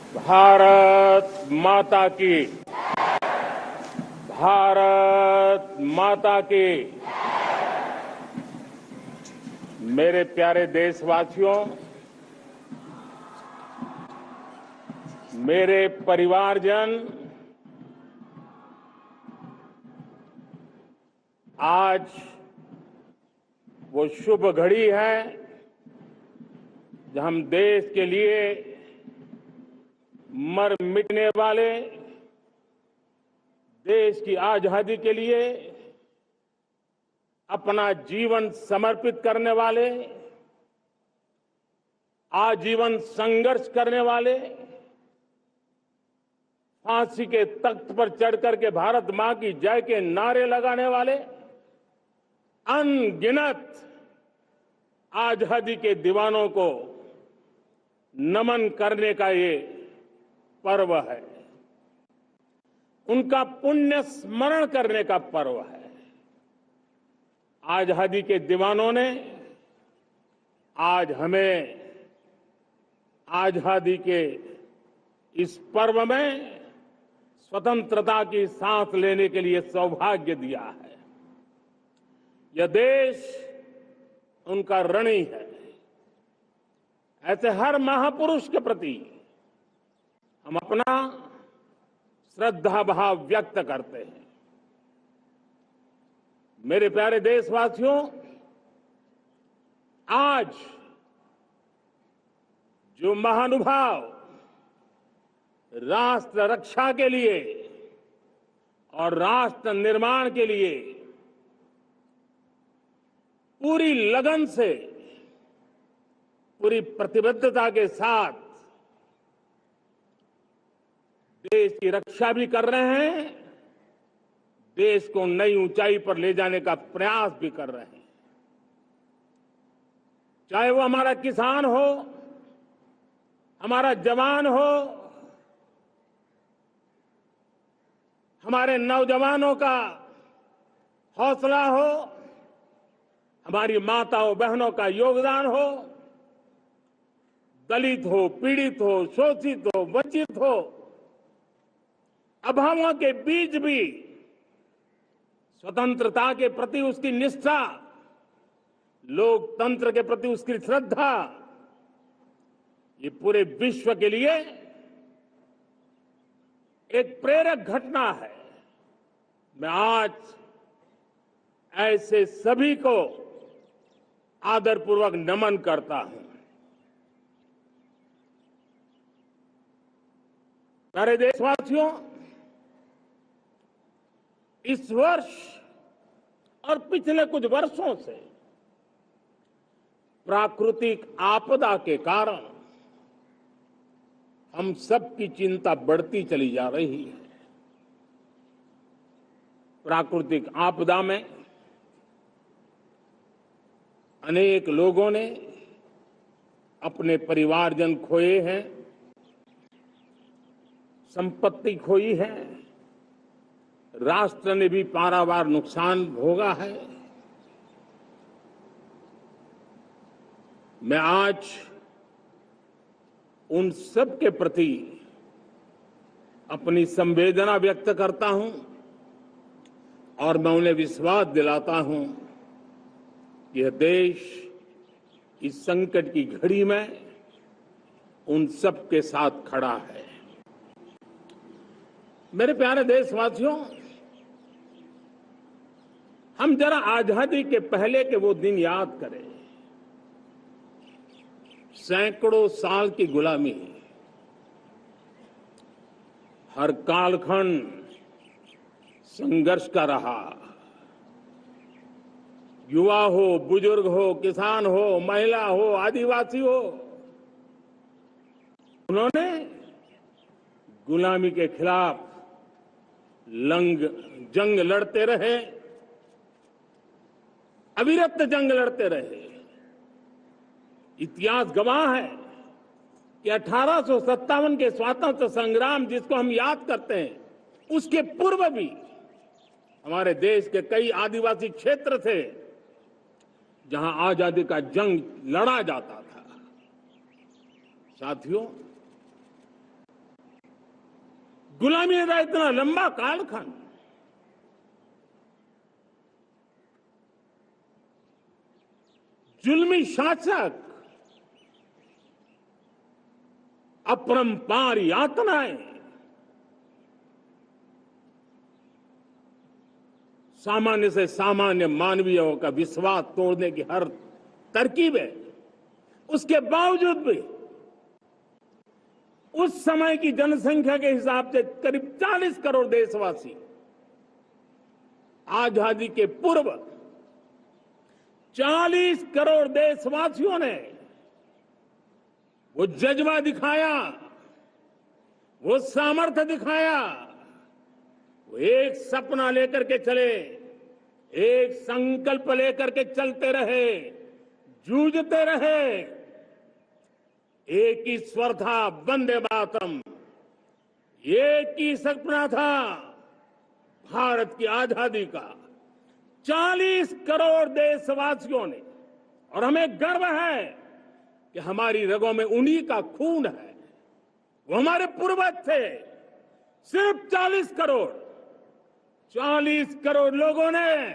भारत माता की। भारत माता की। मेरे प्यारे देशवासियों, मेरे परिवारजन, आज वो शुभ घड़ी है जब हम देश के लिए मर मिटने वाले, देश की आजादी के लिए अपना जीवन समर्पित करने वाले, आजीवन संघर्ष करने वाले, फांसी के तख्त पर चढ़कर के भारत मां की जय के नारे लगाने वाले अनगिनत आजादी के दीवानों को नमन करने का ये पर्व है। उनका पुण्य स्मरण करने का पर्व है। आजादी के दीवानों ने आज हमें आजादी के इस पर्व में स्वतंत्रता की सांस लेने के लिए सौभाग्य दिया है। यह देश उनका ऋणी है। ऐसे हर महापुरुष के प्रति हम अपना श्रद्धा भाव व्यक्त करते हैं। मेरे प्यारे देशवासियों, आज जो महानुभाव राष्ट्र रक्षा के लिए और राष्ट्र निर्माण के लिए पूरी लगन से, पूरी प्रतिबद्धता के साथ देश की रक्षा भी कर रहे हैं, देश को नई ऊंचाई पर ले जाने का प्रयास भी कर रहे हैं। चाहे वो हमारा किसान हो, हमारा जवान हो, हमारे नौजवानों का हौसला हो, हमारी माताओं बहनों का योगदान हो, दलित हो, पीड़ित हो, शोषित हो, वंचित हो, अभावों के बीच भी स्वतंत्रता के प्रति उसकी निष्ठा, लोकतंत्र के प्रति उसकी श्रद्धा, ये पूरे विश्व के लिए एक प्रेरक घटना है। मैं आज ऐसे सभी को आदरपूर्वक नमन करता हूं। प्यारे देशवासियों, इस वर्ष और पिछले कुछ वर्षों से प्राकृतिक आपदा के कारण हम सबकी चिंता बढ़ती चली जा रही है। प्राकृतिक आपदा में अनेक लोगों ने अपने परिवारजन खोए हैं, संपत्ति खोई है, राष्ट्र ने भी पारावार नुकसान भोगा है। मैं आज उन सब के प्रति अपनी संवेदना व्यक्त करता हूं और मैं उन्हें विश्वास दिलाता हूं कि यह देश इस संकट की घड़ी में उन सब के साथ खड़ा है। मेरे प्यारे देशवासियों, हम जरा आजादी के पहले के वो दिन याद करें। सैकड़ों साल की गुलामी, हर कालखंड संघर्ष का रहा। युवा हो, बुजुर्ग हो, किसान हो, महिला हो, आदिवासी हो, उन्होंने गुलामी के खिलाफ जंग लड़ते रहे, अविरत जंग लड़ते रहे। इतिहास गवाह है कि 1857 के स्वातंत्र संग्राम जिसको हम याद करते हैं, उसके पूर्व भी हमारे देश के कई आदिवासी क्षेत्र थे जहां आजादी का जंग लड़ा जाता था। साथियों, गुलामी का इतना लंबा कालखंड, जुल्मी शासक, अपरंपार यातनाएं, सामान्य से सामान्य मानवीयों का विश्वास तोड़ने की हर तरकीब है। उसके बावजूद भी उस समय की जनसंख्या के हिसाब से करीब 40 करोड़ देशवासी आजादी के पूर्व 40 करोड़ देशवासियों ने वो जज्बा दिखाया, वो सामर्थ्य दिखाया, वो एक सपना लेकर के चले, एक संकल्प लेकर के चलते रहे, जूझते रहे। एक ही स्वर था, वंदे मातरम। एक ही सपना था, भारत की आजादी का। 40 करोड़ देशवासियों ने, और हमें गर्व है कि हमारी रगों में उन्हीं का खून है, वो हमारे पूर्वज थे। सिर्फ 40 करोड़ लोगों ने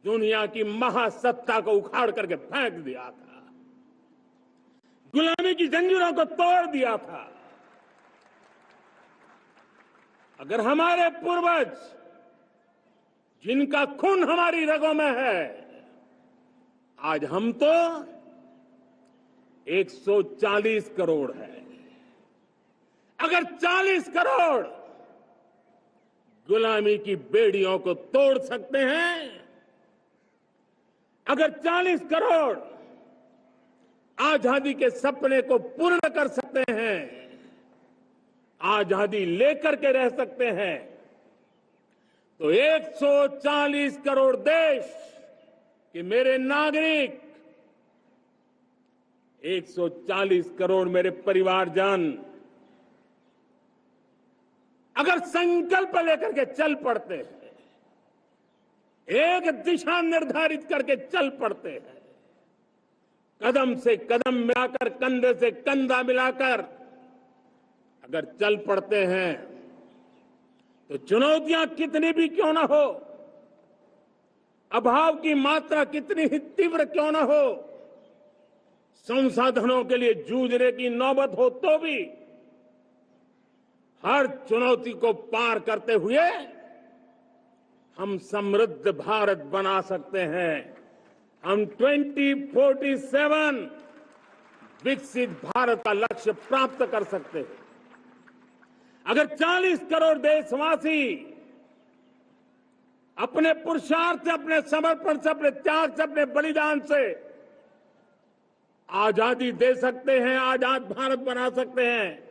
दुनिया की महासत्ता को उखाड़ करके फेंक दिया था, गुलामी की जंजीरों को तोड़ दिया था। अगर हमारे पूर्वज, जिनका खून हमारी रगों में है, आज हम तो 140 करोड़ है। अगर 40 करोड़ गुलामी की बेड़ियों को तोड़ सकते हैं, अगर 40 करोड़ आजादी के सपने को पूर्ण कर सकते हैं, आजादी लेकर के रह सकते हैं, तो 140 करोड़ देश के मेरे नागरिक, 140 करोड़ मेरे परिवारजन अगर संकल्प लेकर के चल पड़ते हैं, एक दिशा निर्धारित करके चल पड़ते हैं, कदम से कदम मिलाकर, कंधे से कंधा मिलाकर अगर चल पड़ते हैं, तो चुनौतियां कितनी भी क्यों ना हो, अभाव की मात्रा कितनी ही तीव्र क्यों ना हो, संसाधनों के लिए जूझने की नौबत हो तो भी हर चुनौती को पार करते हुए हम समृद्ध भारत बना सकते हैं। हम 2047 विकसित भारत का लक्ष्य प्राप्त कर सकते हैं। अगर 40 करोड़ देशवासी अपने पुरुषार्थ से, अपने समर्पण से, अपने त्याग से, अपने बलिदान से आजादी दे सकते हैं, आजाद भारत बना सकते हैं,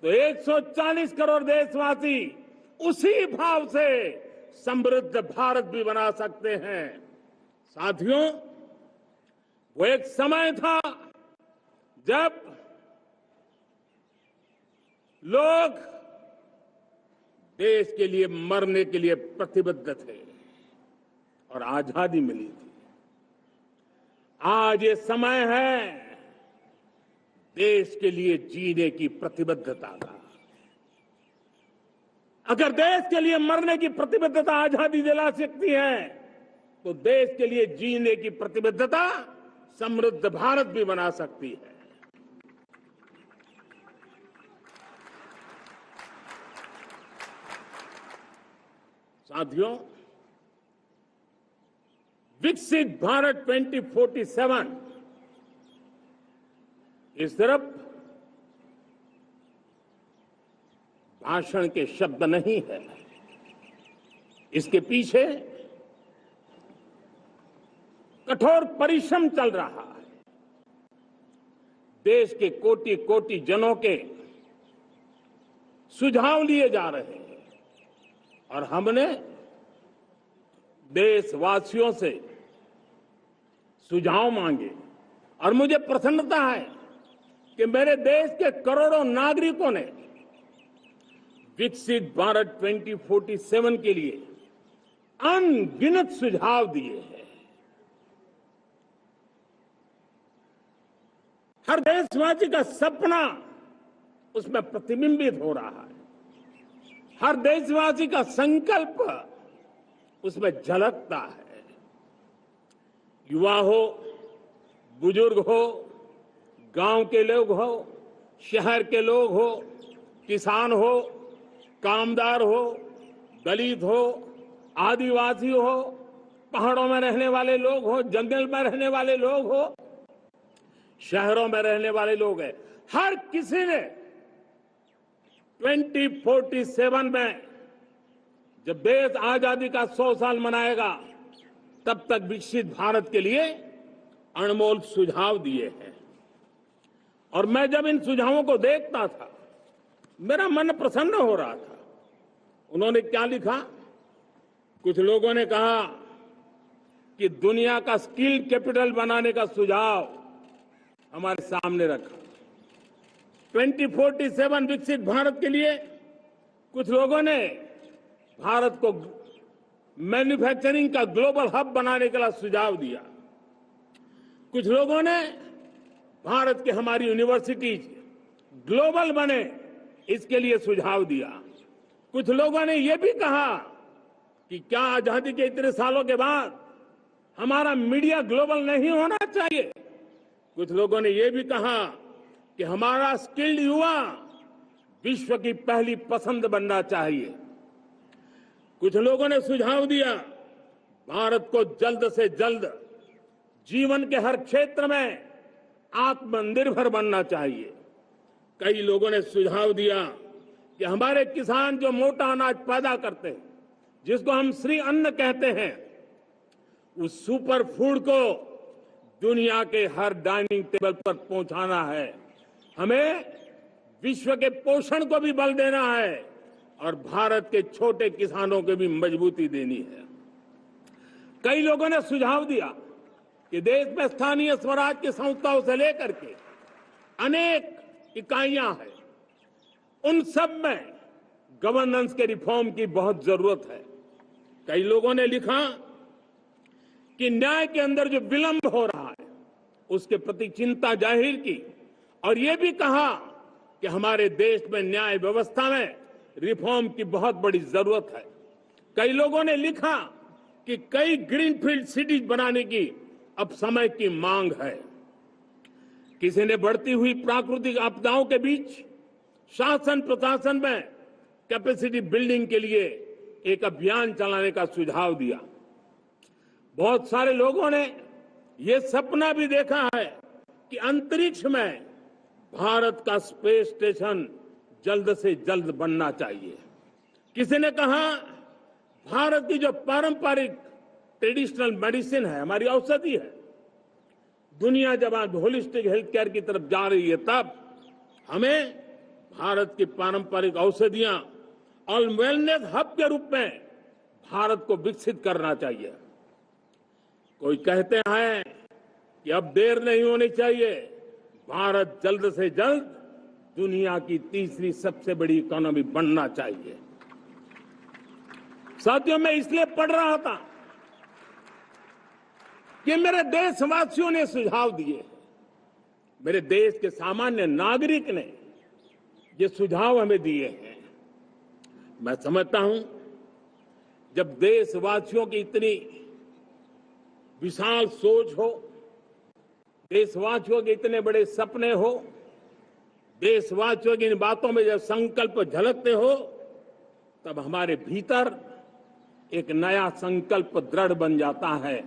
तो 140 करोड़ देशवासी उसी भाव से समृद्ध भारत भी बना सकते हैं। साथियों, वो एक समय था जब लोग देश के लिए मरने के लिए प्रतिबद्ध थे और आजादी मिली थी। आज ये समय है देश के लिए जीने की प्रतिबद्धता का। अगर देश के लिए मरने की प्रतिबद्धता आजादी दिला सकती है, तो देश के लिए जीने की प्रतिबद्धता समृद्ध भारत भी बना सकती है। साथियों, विकसित भारत 2047 इस तरफ भाषण के शब्द नहीं है, इसके पीछे कठोर परिश्रम चल रहा है। देश के कोटि कोटि जनों के सुझाव लिए जा रहे हैं और हमने देशवासियों से सुझाव मांगे और मुझे प्रसन्नता है कि मेरे देश के करोड़ों नागरिकों ने विकसित भारत 2047 के लिए अनगिनत सुझाव दिए हैं। हर देशवासी का सपना उसमें प्रतिबिंबित हो रहा है। हर देशवासी का संकल्प उसमें झलकता है। युवा हो, बुजुर्ग हो, गांव के लोग हो, शहर के लोग हो, किसान हो, कामदार हो, दलित हो, आदिवासी हो, पहाड़ों में रहने वाले लोग हो, जंगल में रहने वाले लोग हो, शहरों में रहने वाले लोग हैं। हर किसी ने 2047 में जब देश आजादी का 100 साल मनाएगा, तब तक विकसित भारत के लिए अनमोल सुझाव दिए हैं। और मैं जब इन सुझावों को देखता था, मेरा मन प्रसन्न हो रहा था। उन्होंने क्या लिखा? कुछ लोगों ने कहा कि दुनिया का स्किल कैपिटल बनाने का सुझाव हमारे सामने रखा। 2047 विकसित भारत के लिए कुछ लोगों ने भारत को मैन्युफैक्चरिंग का ग्लोबल हब बनाने का सुझाव दिया। कुछ लोगों ने भारत की हमारी यूनिवर्सिटीज ग्लोबल बने, इसके लिए सुझाव दिया। कुछ लोगों ने यह भी कहा कि क्या आजादी के इतने सालों के बाद हमारा मीडिया ग्लोबल नहीं होना चाहिए। कुछ लोगों ने यह भी कहा कि हमारा स्किल्ड युवा विश्व की पहली पसंद बनना चाहिए। कुछ लोगों ने सुझाव दिया भारत को जल्द से जल्द जीवन के हर क्षेत्र में आत्मनिर्भर बनना चाहिए। कई लोगों ने सुझाव दिया कि हमारे किसान जो मोटा अनाज पैदा करते हैं, जिसको हम श्री अन्न कहते हैं, उस सुपर फूड को दुनिया के हर डाइनिंग टेबल पर पहुंचाना है। हमें विश्व के पोषण को भी बल देना है और भारत के छोटे किसानों को भी मजबूती देनी है। कई लोगों ने सुझाव दिया कि देश में स्थानीय स्वराज की संस्थाओं से लेकर के अनेक इकाइयां हैं, उन सब में गवर्नेंस के रिफॉर्म की बहुत जरूरत है। कई लोगों ने लिखा कि न्याय के अंदर जो विलंब हो रहा है, उसके प्रति चिंता जाहिर की और ये भी कहा कि हमारे देश में न्याय व्यवस्था में रिफॉर्म की बहुत बड़ी जरूरत है। कई लोगों ने लिखा कि कई ग्रीनफील्ड सिटीज बनाने की अब समय की मांग है। किसी ने बढ़ती हुई प्राकृतिक आपदाओं के बीच शासन प्रशासन में कैपेसिटी बिल्डिंग के लिए एक अभियान चलाने का सुझाव दिया। बहुत सारे लोगों ने यह सपना भी देखा है कि अंतरिक्ष में भारत का स्पेस स्टेशन जल्द से जल्द बनना चाहिए। किसी ने कहा भारत की जो पारंपरिक ट्रेडिशनल मेडिसिन है, हमारी औषधि है, दुनिया जब आज होलिस्टिक हेल्थ केयर की तरफ जा रही है, तब हमें भारत की पारंपरिक औषधियां और वेलनेस हब के रूप में भारत को विकसित करना चाहिए। कोई कहते हैं कि अब देर नहीं होनी चाहिए, भारत जल्द से जल्द दुनिया की तीसरी सबसे बड़ी इकोनॉमी बनना चाहिए। साथियों, मैं इसलिए पढ़ रहा था कि मेरे देशवासियों ने सुझाव दिए, मेरे देश के सामान्य नागरिक ने ये सुझाव हमें दिए हैं। मैं समझता हूं, जब देशवासियों की इतनी विशाल सोच हो, देशवासियों के इतने बड़े सपने हो, देशवासियों की इन बातों में जब संकल्प झलकते हो, तब हमारे भीतर एक नया संकल्प दृढ़ बन जाता है।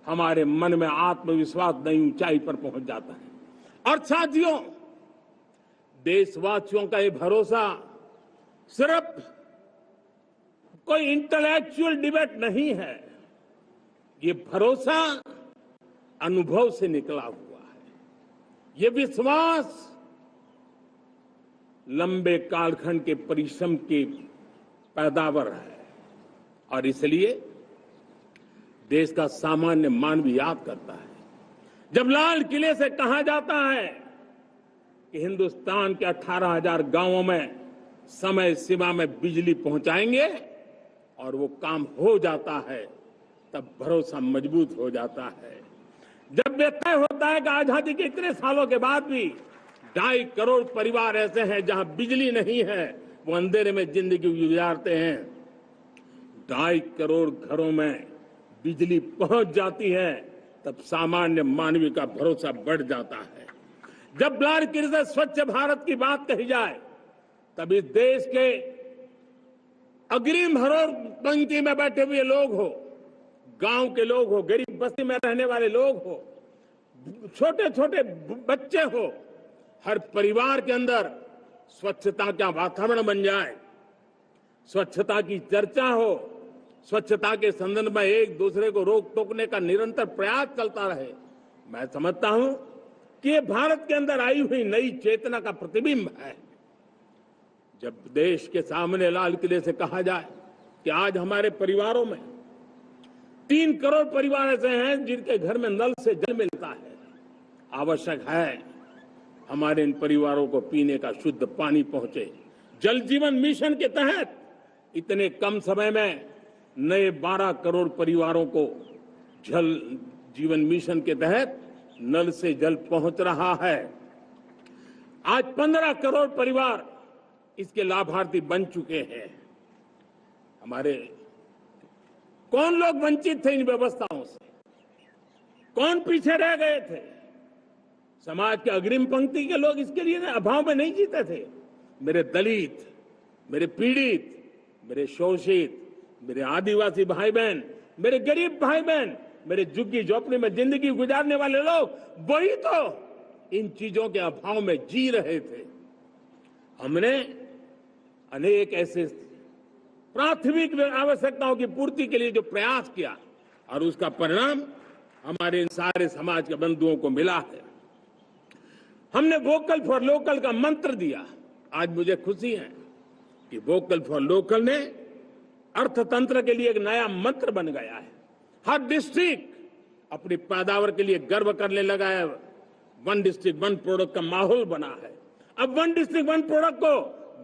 हमारे मन में आत्मविश्वास नई ऊंचाई पर पहुंच जाता है। और साथियों, देशवासियों का ये भरोसा सिर्फ कोई इंटेलेक्चुअल डिबेट नहीं है, ये भरोसा अनुभव से निकला हुआ है। ये विश्वास लंबे कालखंड के परिश्रम की पैदावार है और इसलिए देश का सामान्य मानव याद करता है। जब लाल किले से कहा जाता है कि हिंदुस्तान के 18,000 गांवों में समय सीमा में बिजली पहुंचाएंगे और वो काम हो जाता है, तब भरोसा मजबूत हो जाता है। जब ये तय होता है कि आजादी के इतने सालों के बाद भी 2.5 करोड़ परिवार ऐसे हैं जहां बिजली नहीं है, वो अंधेरे में जिंदगी गुजारते हैं। 2.5 करोड़ घरों में बिजली पहुंच जाती है, तब सामान्य मानवीय का भरोसा बढ़ जाता है। जब बार-बार से स्वच्छ भारत की बात कही जाए, तब इस देश के अग्रिम हरोर पंक्ति में बैठे हुए लोग हो, गांव के लोग हो, गरीब बस्ती में रहने वाले लोग हो, छोटे छोटे बच्चे हो, हर परिवार के अंदर स्वच्छता का वातावरण बन जाए, स्वच्छता की चर्चा हो, स्वच्छता के संदर्भ में एक दूसरे को रोक टोकने का निरंतर प्रयास चलता रहे। मैं समझता हूं कि ये भारत के अंदर आई हुई नई चेतना का प्रतिबिंब है। जब देश के सामने लाल किले से कहा जाए कि आज हमारे परिवारों में 3 करोड़ परिवार ऐसे हैं जिनके घर में नल से जल मिलता है, आवश्यक है हमारे इन परिवारों को पीने का शुद्ध पानी पहुंचे। जल जीवन मिशन के तहत इतने कम समय में नए 12 करोड़ परिवारों को जल जीवन मिशन के तहत नल से जल पहुंच रहा है। आज 15 करोड़ परिवार इसके लाभार्थी बन चुके हैं। हमारे कौन लोग वंचित थे इन व्यवस्थाओं से, कौन पीछे रह गए थे? समाज के अग्रिम पंक्ति के लोग इसके लिए अभाव में नहीं जीते थे। मेरे दलित, मेरे पीड़ित, मेरे शोषित, मेरे आदिवासी भाई बहन, मेरे गरीब भाई बहन, मेरे झुग्गी झोपड़ी में जिंदगी गुजारने वाले लोग, वही तो इन चीजों के अभाव में जी रहे थे। हमने अनेक ऐसे प्राथमिक आवश्यकताओं की पूर्ति के लिए जो प्रयास किया और उसका परिणाम हमारे इन सारे समाज के बंधुओं को मिला है। हमने वोकल फॉर लोकल का मंत्र दिया। आज मुझे खुशी है कि वोकल फॉर लोकल ने अर्थतंत्र के लिए एक नया मंत्र बन गया है। हर डिस्ट्रिक्ट अपनी पैदावार के लिए गर्व करने लगा है। 1 डिस्ट्रिक्ट 1 प्रोडक्ट का माहौल बना है। अब 1 डिस्ट्रिक्ट 1 प्रोडक्ट को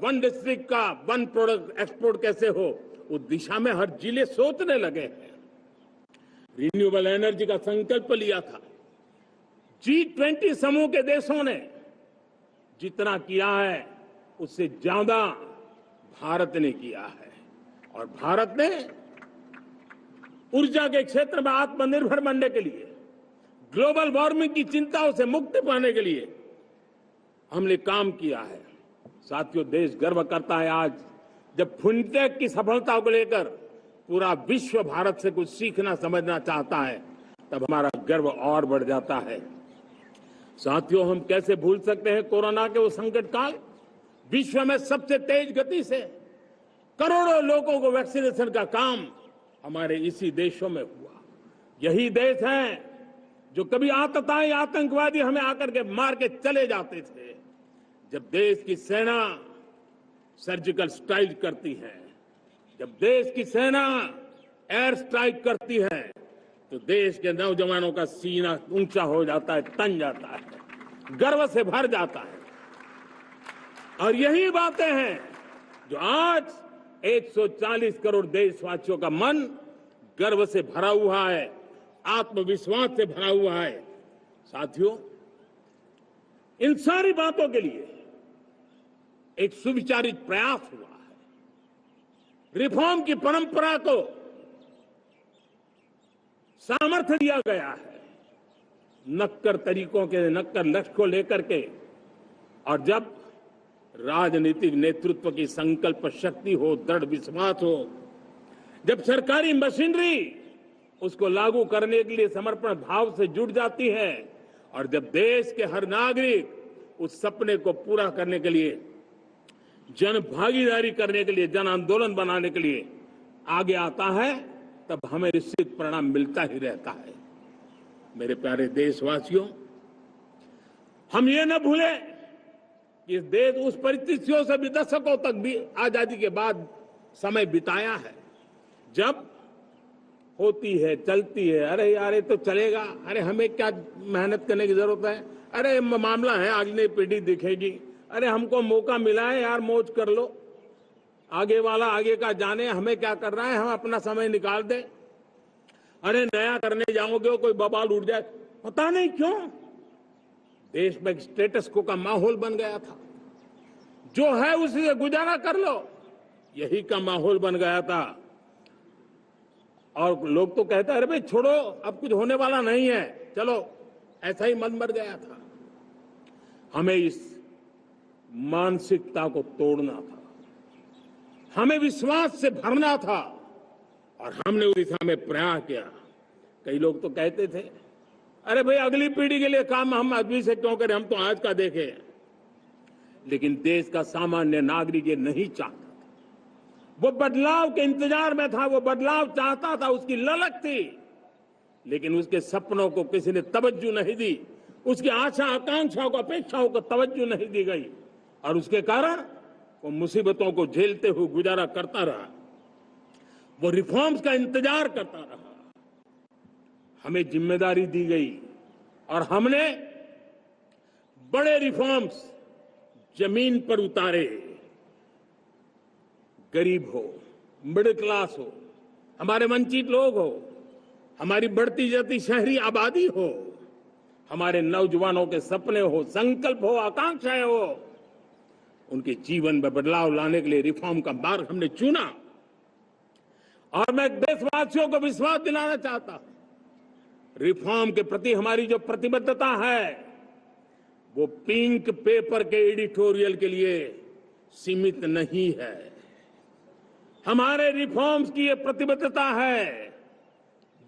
1 डिस्ट्रिक्ट का 1 प्रोडक्ट एक्सपोर्ट कैसे हो, उस दिशा में हर जिले सोचने लगे हैं। रिन्यूएबल एनर्जी का संकल्प लिया था। G20 समूह के देशों ने जितना किया है उससे ज्यादा भारत ने किया है, और भारत ने ऊर्जा के क्षेत्र में आत्मनिर्भर बनने के लिए, ग्लोबल वार्मिंग की चिंताओं से मुक्ति पाने के लिए हमने काम किया है। साथियों, देश गर्व करता है आज जब फिनटेक की सफलता को लेकर पूरा विश्व भारत से कुछ सीखना समझना चाहता है, तब हमारा गर्व और बढ़ जाता है। साथियों, हम कैसे भूल सकते हैं कोरोना के वो संकट काल। विश्व में सबसे तेज गति से करोड़ों लोगों को वैक्सीनेशन का काम हमारे इसी देशों में हुआ। यही देश हैं जो कभी आतताई आतंकवादी हमें आकर के मार के चले जाते थे। जब देश की सेना सर्जिकल स्ट्राइक करती है, जब देश की सेना एयर स्ट्राइक करती है, तो देश के नौजवानों का सीना ऊंचा हो जाता है, तन जाता है, गर्व से भर जाता है। और यही बातें हैं जो आज 140 करोड़ देशवासियों का मन गर्व से भरा हुआ है, आत्मविश्वास से भरा हुआ है। साथियों, इन सारी बातों के लिए एक सुविचारित प्रयास हुआ है। रिफॉर्म की परंपरा को सामर्थ्य दिया गया है, नक्कर तरीकों के, नक्कर लक्ष्य को लेकर के। और जब राजनीतिक नेतृत्व की संकल्प शक्ति हो, दृढ़ विश्वास हो, जब सरकारी मशीनरी उसको लागू करने के लिए समर्पण भाव से जुट जाती है, और जब देश के हर नागरिक उस सपने को पूरा करने के लिए, जन भागीदारी करने के लिए, जन आंदोलन बनाने के लिए आगे आता है, तब हमें निश्चित परिणाम मिलता ही रहता है। मेरे प्यारे देशवासियों, हम ये न भूलें कि इस देश उस परिस्थितियों से भी दशकों तक भी आजादी के बाद समय बिताया है, जब होती है, चलती है, अरे यार ये तो चलेगा, अरे हमें क्या मेहनत करने की जरूरत है, अरे मामला है अगली पीढ़ी दिखेगी, अरे हमको मौका मिला है यार, मौज कर लो, आगे वाला आगे का जाने, हमें क्या कर रहा है, हम अपना समय निकाल दें, अरे नया करने जाओगे कोई बवाल उठ जाए। पता नहीं क्यों देश में एक स्टेटस को का माहौल बन गया था। जो है उसी से गुजारा कर लो, यही का माहौल बन गया था। और लोग तो कहते हैं अरे भाई छोड़ो, अब कुछ होने वाला नहीं है, चलो, ऐसा ही मन मर गया था। हमें इस मानसिकता को तोड़ना था, हमें विश्वास से भरना था, और हमने उस दिशा में प्रयास किया। कई लोग तो कहते थे अरे भाई अगली पीढ़ी के लिए काम हम अभी से क्यों करें, हम तो आज का देखें। लेकिन देश का सामान्य नागरिक ये नहीं चाहता, वो बदलाव के इंतजार में था, वो बदलाव चाहता था, उसकी ललक थी, लेकिन उसके सपनों को किसी ने तवज्जो नहीं दी, उसकी आशा आकांक्षाओं को अपेक्षाओं को तवज्जो नहीं दी गई, और उसके कारण वो मुसीबतों को झेलते हुए गुजारा करता रहा, वो रिफॉर्म्स का इंतजार करता रहा। हमें जिम्मेदारी दी गई और हमने बड़े रिफॉर्म्स जमीन पर उतारे। गरीब हो, मिडिल क्लास हो, हमारे वंचित लोग हो, हमारी बढ़ती जाती शहरी आबादी हो, हमारे नौजवानों के सपने हो, संकल्प हो, आकांक्षाएं हो, उनके जीवन में बदलाव लाने के लिए रिफॉर्म का मार्ग हमने चुना। और मैं देशवासियों को विश्वास दिलाना चाहता हूं, रिफॉर्म के प्रति हमारी जो प्रतिबद्धता है वो पिंक पेपर के एडिटोरियल के लिए सीमित नहीं है। हमारे रिफॉर्म्स की ये प्रतिबद्धता है,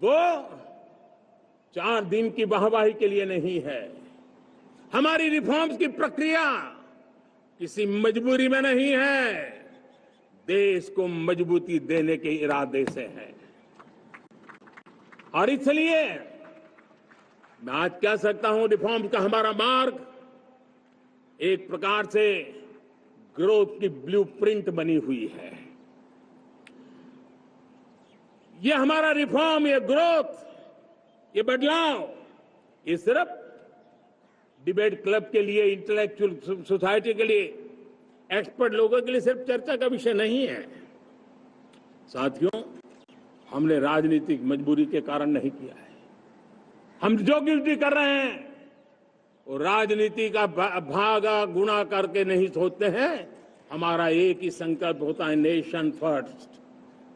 वो 4 दिन की वाहवाही के लिए नहीं है। हमारी रिफॉर्म्स की प्रक्रिया किसी मजबूरी में नहीं है, देश को मजबूती देने के इरादे से है। और इसलिए मैं आज कह सकता हूं, रिफॉर्म का हमारा मार्ग एक प्रकार से ग्रोथ की ब्लूप्रिंट बनी हुई है। ये हमारा रिफॉर्म, ये ग्रोथ, ये बदलाव, ये सिर्फ डिबेट क्लब के लिए, इंटेलेक्चुअल सोसाइटी के लिए, एक्सपर्ट लोगों के लिए सिर्फ चर्चा का विषय नहीं है। साथियों, हमने राजनीतिक मजबूरी के कारण नहीं किया है। हम जो कुछ भी कर रहे हैं वो राजनीति का भागा गुणा करके नहीं सोचते हैं। हमारा एक ही संकल्प होता है, नेशन फर्स्ट,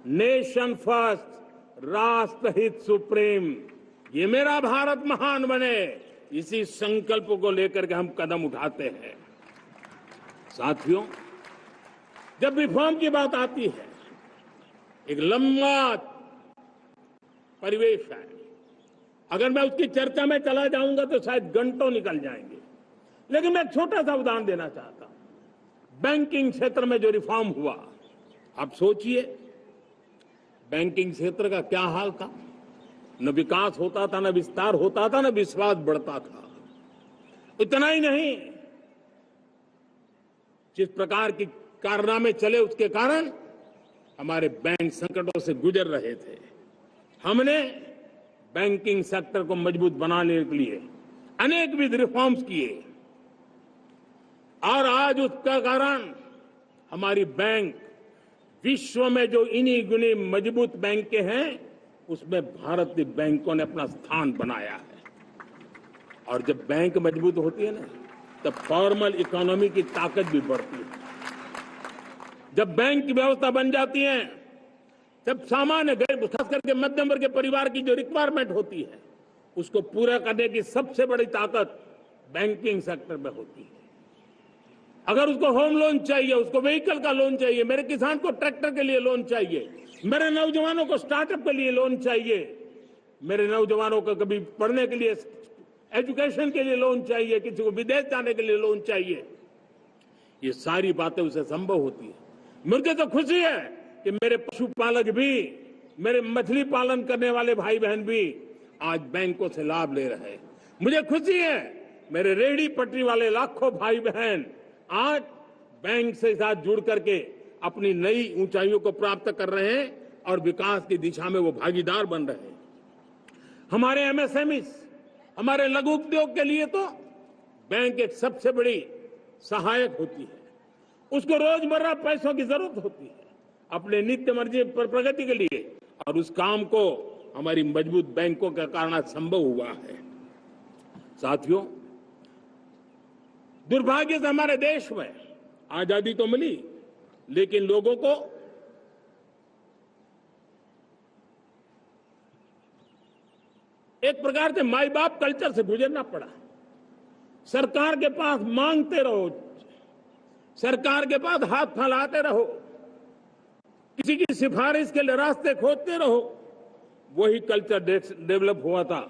नेशन फर्स्ट, राष्ट्रहित सुप्रीम, ये मेरा भारत महान बने, इसी संकल्प को लेकर के हम कदम उठाते हैं। साथियों, जब रिफॉर्म की बात आती है, एक लंबा परिवेश है। अगर मैं उसकी चर्चा में चला जाऊंगा तो शायद घंटों निकल जाएंगे, लेकिन मैं एक छोटा सा उदाहरण देना चाहता हूं। बैंकिंग क्षेत्र में जो रिफॉर्म हुआ, आप सोचिए बैंकिंग क्षेत्र का क्या हाल था। न विकास होता था, न विस्तार होता था, न विश्वास बढ़ता था। इतना ही नहीं, जिस प्रकार की कारनामे चले उसके कारण हमारे बैंक संकटों से गुजर रहे थे। हमने बैंकिंग सेक्टर को मजबूत बनाने के लिए अनेकविध रिफॉर्म्स किए, और आज उसका कारण हमारी बैंक विश्व में जो इन्हीं गुनी मजबूत बैंक के हैं, उसमें भारतीय बैंकों ने अपना स्थान बनाया है। और जब बैंक मजबूत होती है ना, तब फॉर्मल इकोनॉमी की ताकत भी बढ़ती है। जब बैंक की व्यवस्था बन जाती है, जब सामान्य गरीब, खास करके मध्यम वर्ग के परिवार की जो रिक्वायरमेंट होती है, उसको पूरा करने की सबसे बड़ी ताकत बैंकिंग सेक्टर में होती है। अगर उसको होम लोन चाहिए, उसको व्हीकल का लोन चाहिए, मेरे किसान को ट्रैक्टर के लिए लोन चाहिए, मेरे नौजवानों को स्टार्टअप के लिए लोन चाहिए, मेरे नौजवानों को कभी पढ़ने के लिए, एजुकेशन के लिए लोन चाहिए, किसी को विदेश जाने के लिए लोन चाहिए, ये सारी बातें उसे संभव होती है। मुझे तो खुशी है कि मेरे पशुपालक भी, मेरे मछली पालन करने वाले भाई बहन भी आज बैंकों से लाभ ले रहे हैं। मुझे खुशी है मेरे रेहड़ी पटरी वाले लाखों भाई बहन आज बैंक से साथ जुड़ करके अपनी नई ऊंचाइयों को प्राप्त कर रहे हैं और विकास की दिशा में वो भागीदार बन रहे हैं। हमारे एमएसएमई, हमारे लघु उद्योग के लिए तो बैंक एक सबसे बड़ी सहायक होती है। उसको रोजमर्रा पैसों की जरूरत होती है अपने नित्य मर्जी पर प्रगति के लिए, और उस काम को हमारी मजबूत बैंकों के कारण संभव हुआ है। साथियों, दुर्भाग्य से हमारे देश में आजादी तो मिली, लेकिन लोगों को एक प्रकार से माई बाप कल्चर से गुजरना पड़ा। सरकार के पास मांगते रहो, सरकार के पास हाथ फैलाते रहो, किसी की सिफारिश के लिए रास्ते खोजते रहो, वही कल्चर डेवलप हुआ था।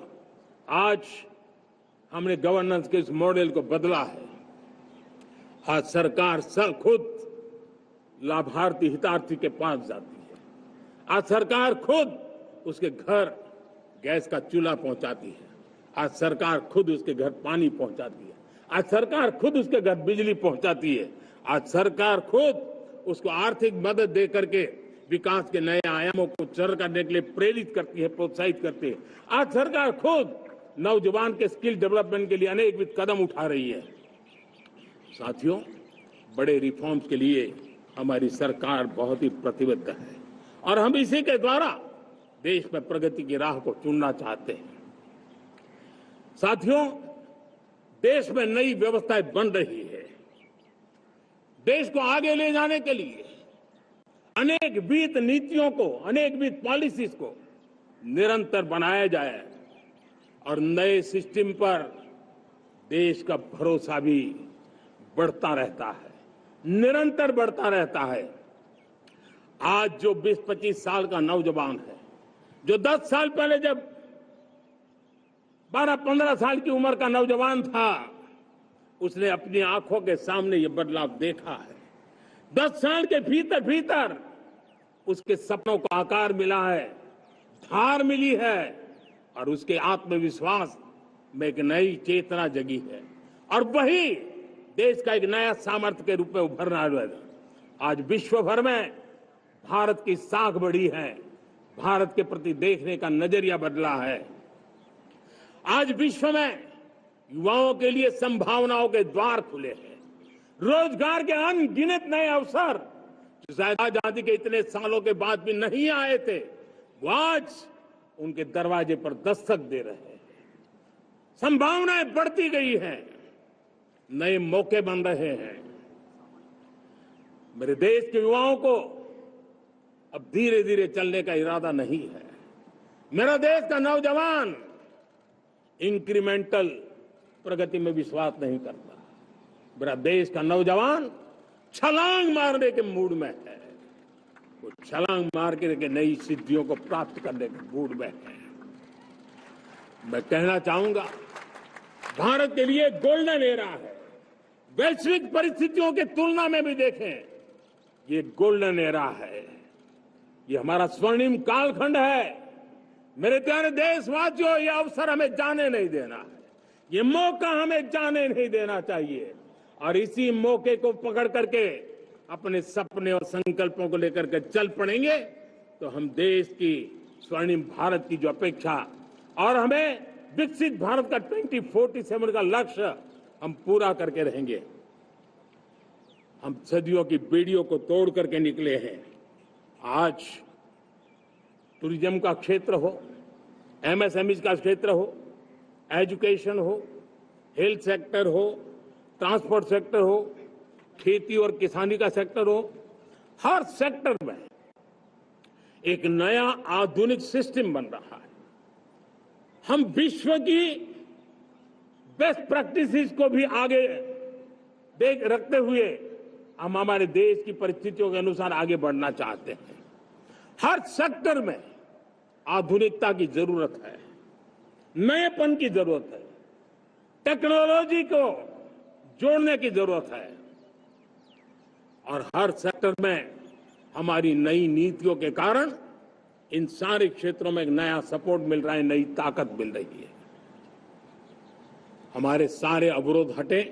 आज हमने गवर्नेंस के इस मॉडल को बदला है। आज सरकार खुद लाभार्थी हितार्थी के पास जाती है। आज सरकार खुद उसके घर गैस का चूल्हा पहुंचाती है। आज सरकार खुद उसके घर पानी पहुंचाती है। आज सरकार खुद उसके घर बिजली पहुंचाती है। आज सरकार खुद उसको आर्थिक मदद दे करके विकास के नए आयामों को सर करने के लिए प्रेरित करती है, प्रोत्साहित करती है। आज सरकार खुद नौजवान के स्किल डेवलपमेंट के लिए अनेकविध कदम उठा रही है। साथियों, बड़े रिफॉर्म्स के लिए हमारी सरकार बहुत ही प्रतिबद्ध है और हम इसी के द्वारा देश में प्रगति की राह को चुनना चाहते हैं। साथियों, देश में नई व्यवस्थाएं बन रही है। देश को आगे ले जाने के लिए अनेक वित्त नीतियों को, अनेक वित्त पॉलिसीज को निरंतर बनाया जाए और नए सिस्टम पर देश का भरोसा भी बढ़ता रहता है, निरंतर बढ़ता रहता है। आज जो 20-25 साल का नौजवान है, जो 10 साल पहले जब 12-15 साल की उम्र का नौजवान था, उसने अपनी आंखों के सामने ये बदलाव देखा है। 10 साल के भीतर भीतर उसके सपनों को आकार मिला है, धार मिली है और उसके आत्मविश्वास में एक नई चेतना जगी है और वही देश का एक नया सामर्थ्य के रूप में उभरना है। आज विश्व भर में भारत की साख बढ़ी है, भारत के प्रति देखने का नजरिया बदला है। आज विश्व में युवाओं के लिए संभावनाओं के द्वार खुले हैं। रोजगार के अनगिनत नए अवसर जो शायद आजादी के इतने सालों के बाद भी नहीं आए थे, वो आज उनके दरवाजे पर दस्तक दे रहे हैं। संभावनाएं बढ़ती गई हैं, नए मौके बन रहे हैं। मेरे देश के युवाओं को अब धीरे धीरे चलने का इरादा नहीं है। मेरा देश का नौजवान इंक्रीमेंटल प्रगति में विश्वास नहीं करता। मेरा देश का नौजवान छलांग मारने के मूड में है। वो छलांग मार के नई सिद्धियों को प्राप्त करने के मूड में है। मैं कहना चाहूंगा, भारत के लिए गोल्डन एरा है। वैश्विक परिस्थितियों की तुलना में भी देखें, ये गोल्डन एरा है। ये हमारा स्वर्णिम कालखंड है। मेरे प्यारे देशवासियों, ये अवसर हमें जाने नहीं देना है। ये मौका हमें जाने नहीं देना चाहिए और इसी मौके को पकड़ करके अपने सपने और संकल्पों को लेकर के चल पड़ेंगे तो हम देश की स्वर्णिम भारत की जो अपेक्षा और हमें विकसित भारत का 2047 का लक्ष्य हम पूरा करके रहेंगे। हम सदियों की बेड़ियों को तोड़ करके निकले हैं। आज टूरिज्म का क्षेत्र हो, एमएसएमई का क्षेत्र हो, एजुकेशन हो, हेल्थ सेक्टर हो, ट्रांसपोर्ट सेक्टर हो, खेती और किसानी का सेक्टर हो, हर सेक्टर में एक नया आधुनिक सिस्टम बन रहा है। हम विश्व की बेस्ट प्रैक्टिसेस को भी आगे देख रखते हुए हम हमारे देश की परिस्थितियों के अनुसार आगे बढ़ना चाहते हैं। हर सेक्टर में आधुनिकता की जरूरत है, नएपन की जरूरत है, टेक्नोलॉजी को जोड़ने की जरूरत है और हर सेक्टर में हमारी नई नीतियों के कारण इन सारे क्षेत्रों में एक नया सपोर्ट मिल रहा है, नई ताकत मिल रही है। हमारे सारे अवरोध हटे,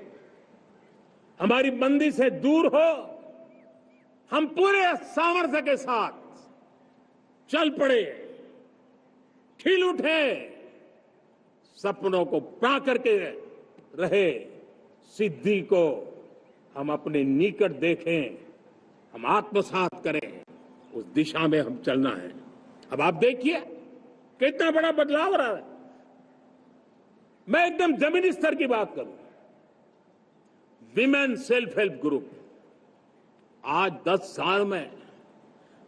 हमारी बंदी से दूर हो, हम पूरे सामर्थ्य के साथ चल पड़े, खिल उठे, सपनों को पा करके रहे, सिद्धि को हम अपने निकट देखें, हम आत्मसात करें, उस दिशा में हम चलना है। अब आप देखिए कितना बड़ा बदलाव हो रहा है। मैं एकदम जमीनी स्तर की बात करूं, विमेन सेल्फ हेल्प ग्रुप, आज 10 साल में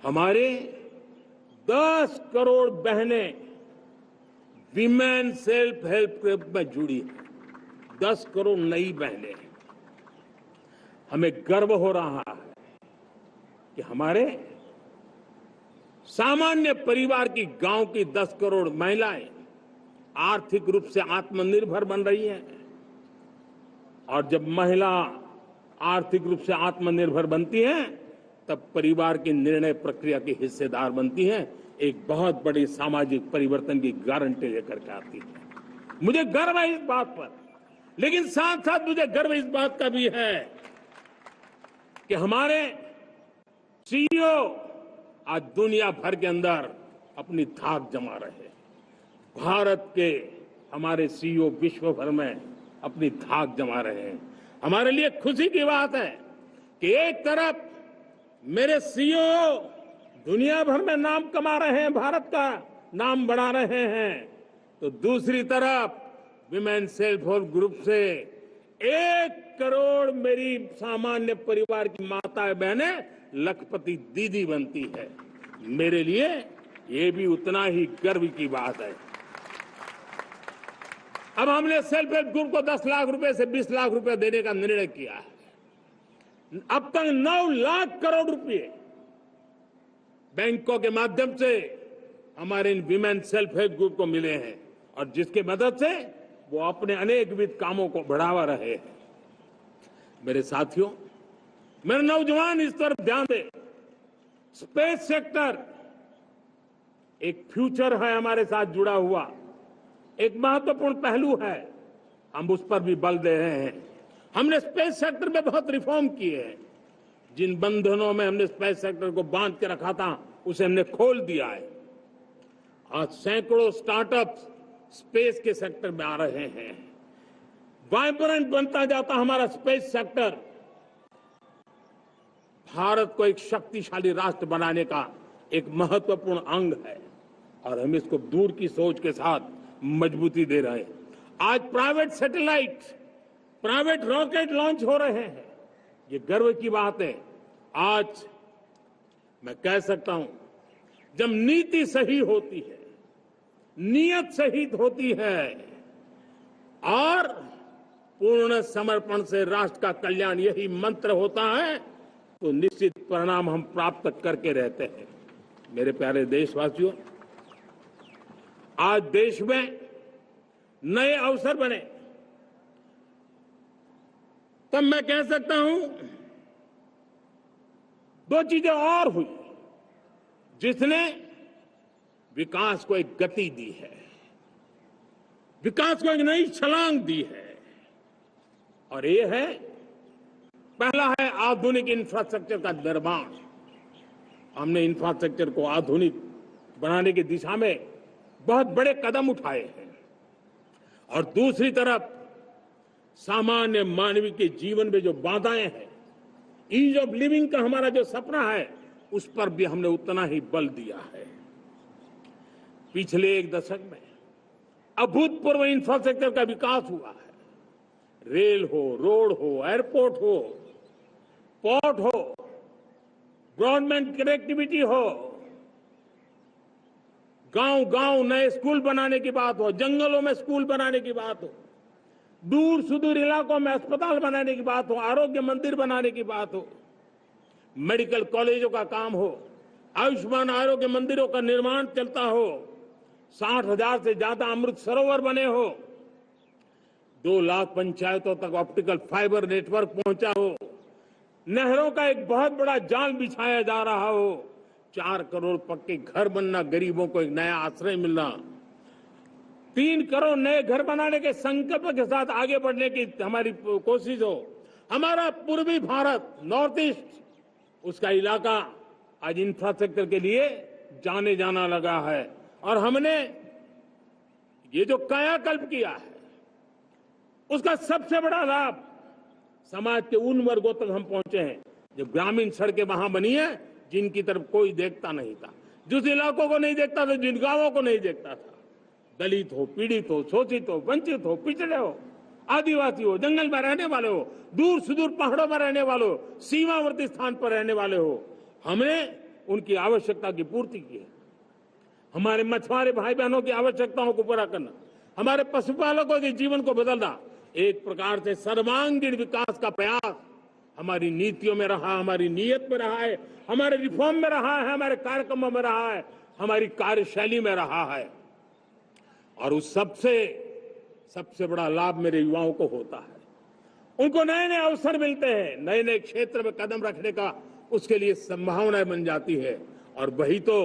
हमारे 10 करोड़ बहनें विमेन सेल्फ हेल्प ग्रुप में जुड़ी है। 10 करोड़ नई बहनें। हमें गर्व हो रहा है कि हमारे सामान्य परिवार की, गांव की 10 करोड़ महिलाएं आर्थिक रूप से आत्मनिर्भर बन रही हैं। और जब महिला आर्थिक रूप से आत्मनिर्भर बनती हैं, तब परिवार की निर्णय प्रक्रिया की हिस्सेदार बनती हैं, एक बहुत बड़ी सामाजिक परिवर्तन की गारंटी लेकर के आती है। मुझे गर्व है इस बात पर, लेकिन साथ साथ मुझे गर्व इस बात का भी है कि हमारे सीईओ आज दुनिया भर के अंदर अपनी धाक जमा रहे हैं। भारत के हमारे सीईओ विश्व भर में अपनी धाक जमा रहे हैं। हमारे लिए खुशी की बात है कि एक तरफ मेरे सीईओ दुनिया भर में नाम कमा रहे हैं, भारत का नाम बढ़ा रहे हैं, तो दूसरी तरफ विमेन सेल्फ हेल्प ग्रुप से 1 करोड़ मेरी सामान्य परिवार की माताएं बहनें लखपति दीदी बनती है। मेरे लिए ये भी उतना ही गर्व की बात है। अब हमने सेल्फ हेल्प ग्रुप को 10 लाख रुपए से 20 लाख रुपए देने का निर्णय किया है। अब तक 9 लाख करोड़ रुपए बैंकों के माध्यम से हमारे इन विमेन सेल्फ हेल्प ग्रुप को मिले हैं, और जिसकी मदद से वो अपने अनेकविध कामों को बढ़ावा रहे हैं। मेरे साथियों, मेरे नौजवान इस तरफ ध्यान दें। स्पेस सेक्टर एक फ्यूचर है हमारे साथ जुड़ा हुआ, एक महत्वपूर्ण पहलू है। हम उस पर भी बल दे रहे हैं। हमने स्पेस सेक्टर में बहुत रिफॉर्म किए हैं। जिन बंधनों में हमने स्पेस सेक्टर को बांध के रखा था, उसे हमने खोल दिया है। आज सैकड़ों स्टार्टअप्स स्पेस के सेक्टर में आ रहे हैं। वाइब्रेंट बनता जाता हमारा स्पेस सेक्टर भारत को एक शक्तिशाली राष्ट्र बनाने का एक महत्वपूर्ण अंग है, और हम इसको दूर की सोच के साथ मजबूती दे रहे हैं। आज private satellite, private rocket launch हो रहे हैं। ये गर्व की बात है। आज मैं कह सकता हूं, जब नीति सही होती है, नियत सही होती है और पूर्ण समर्पण से राष्ट्र का कल्याण यही मंत्र होता है, तो निश्चित परिणाम हम प्राप्त करके रहते हैं। मेरे प्यारे देशवासियों, आज देश में नए अवसर बने, तब मैं कह सकता हूं 2 चीजें और हुई जिसने विकास को एक गति दी है, विकास को एक नई छलांग दी है। और ये है, पहला है आधुनिक इंफ्रास्ट्रक्चर का निर्माण। हमने इंफ्रास्ट्रक्चर को आधुनिक बनाने की दिशा में बहुत बड़े कदम उठाए हैं। और दूसरी तरफ सामान्य मानवीय के जीवन में जो बाधाएं हैं, ईज ऑफ लिविंग का हमारा जो सपना है, उस पर भी हमने उतना ही बल दिया है। पिछले 1 दशक में अभूतपूर्व इंफ्रास्ट्रक्चर का विकास हुआ है। रेल हो, रोड हो, एयरपोर्ट हो, पोर्ट हो, ब्रॉडबैंड कनेक्टिविटी हो, गांव-गांव नए स्कूल बनाने की बात हो, जंगलों में स्कूल बनाने की बात हो, दूर सुदूर इलाकों में अस्पताल बनाने की बात हो, आरोग्य मंदिर बनाने की बात हो, मेडिकल कॉलेजों का काम हो, आयुष्मान आरोग्य मंदिरों का निर्माण चलता हो, 60,000 से ज्यादा अमृत सरोवर बने हो, 2 लाख पंचायतों तक ऑप्टिकल फाइबर नेटवर्क पहुंचा हो, नहरों का एक बहुत बड़ा जाल बिछाया जा रहा हो, 4 करोड़ पक्के घर बनना, गरीबों को एक नया आश्रय मिलना, 3 करोड़ नए घर बनाने के संकल्प के साथ आगे बढ़ने की हमारी कोशिश हो। हमारा पूर्वी भारत, नॉर्थ ईस्ट, उसका इलाका आज इंफ्रास्ट्रक्चर के लिए जाने जाना लगा है। और हमने ये जो कायाकल्प किया है, उसका सबसे बड़ा लाभ समाज के उन वर्गों तक हम पहुंचे हैं जो ग्रामीण सड़कें वहां बनी है, जिनकी तरफ कोई देखता नहीं था, जिस इलाकों को नहीं देखता था, जिन गांवों को नहीं देखता था। दलित हो, पीड़ित हो, शोषित हो, वंचित हो, पिछड़े हो, आदिवासी हो, जंगल में रहने वाले हो, दूर सुदूर पहाड़ों में रहने वाले हो, सीमावर्ती स्थान पर रहने वाले हो, हमने उनकी आवश्यकता की पूर्ति की है। हमारे मछुआरे भाई बहनों की आवश्यकताओं को पूरा करना, हमारे पशुपालकों के जीवन को बदलना, एक प्रकार से सर्वांगीण विकास का प्रयास हमारी नीतियों में रहा, हमारी नीयत में रहा है, हमारे रिफॉर्म में रहा है, हमारे कार्यक्रमों में रहा है, हमारी कार्यशैली में रहा है। और उस सबसे बड़ा लाभ मेरे युवाओं को होता है। उनको नए नए अवसर मिलते हैं, नए नए क्षेत्र में कदम रखने का उसके लिए संभावनाएं बन जाती है, और वही तो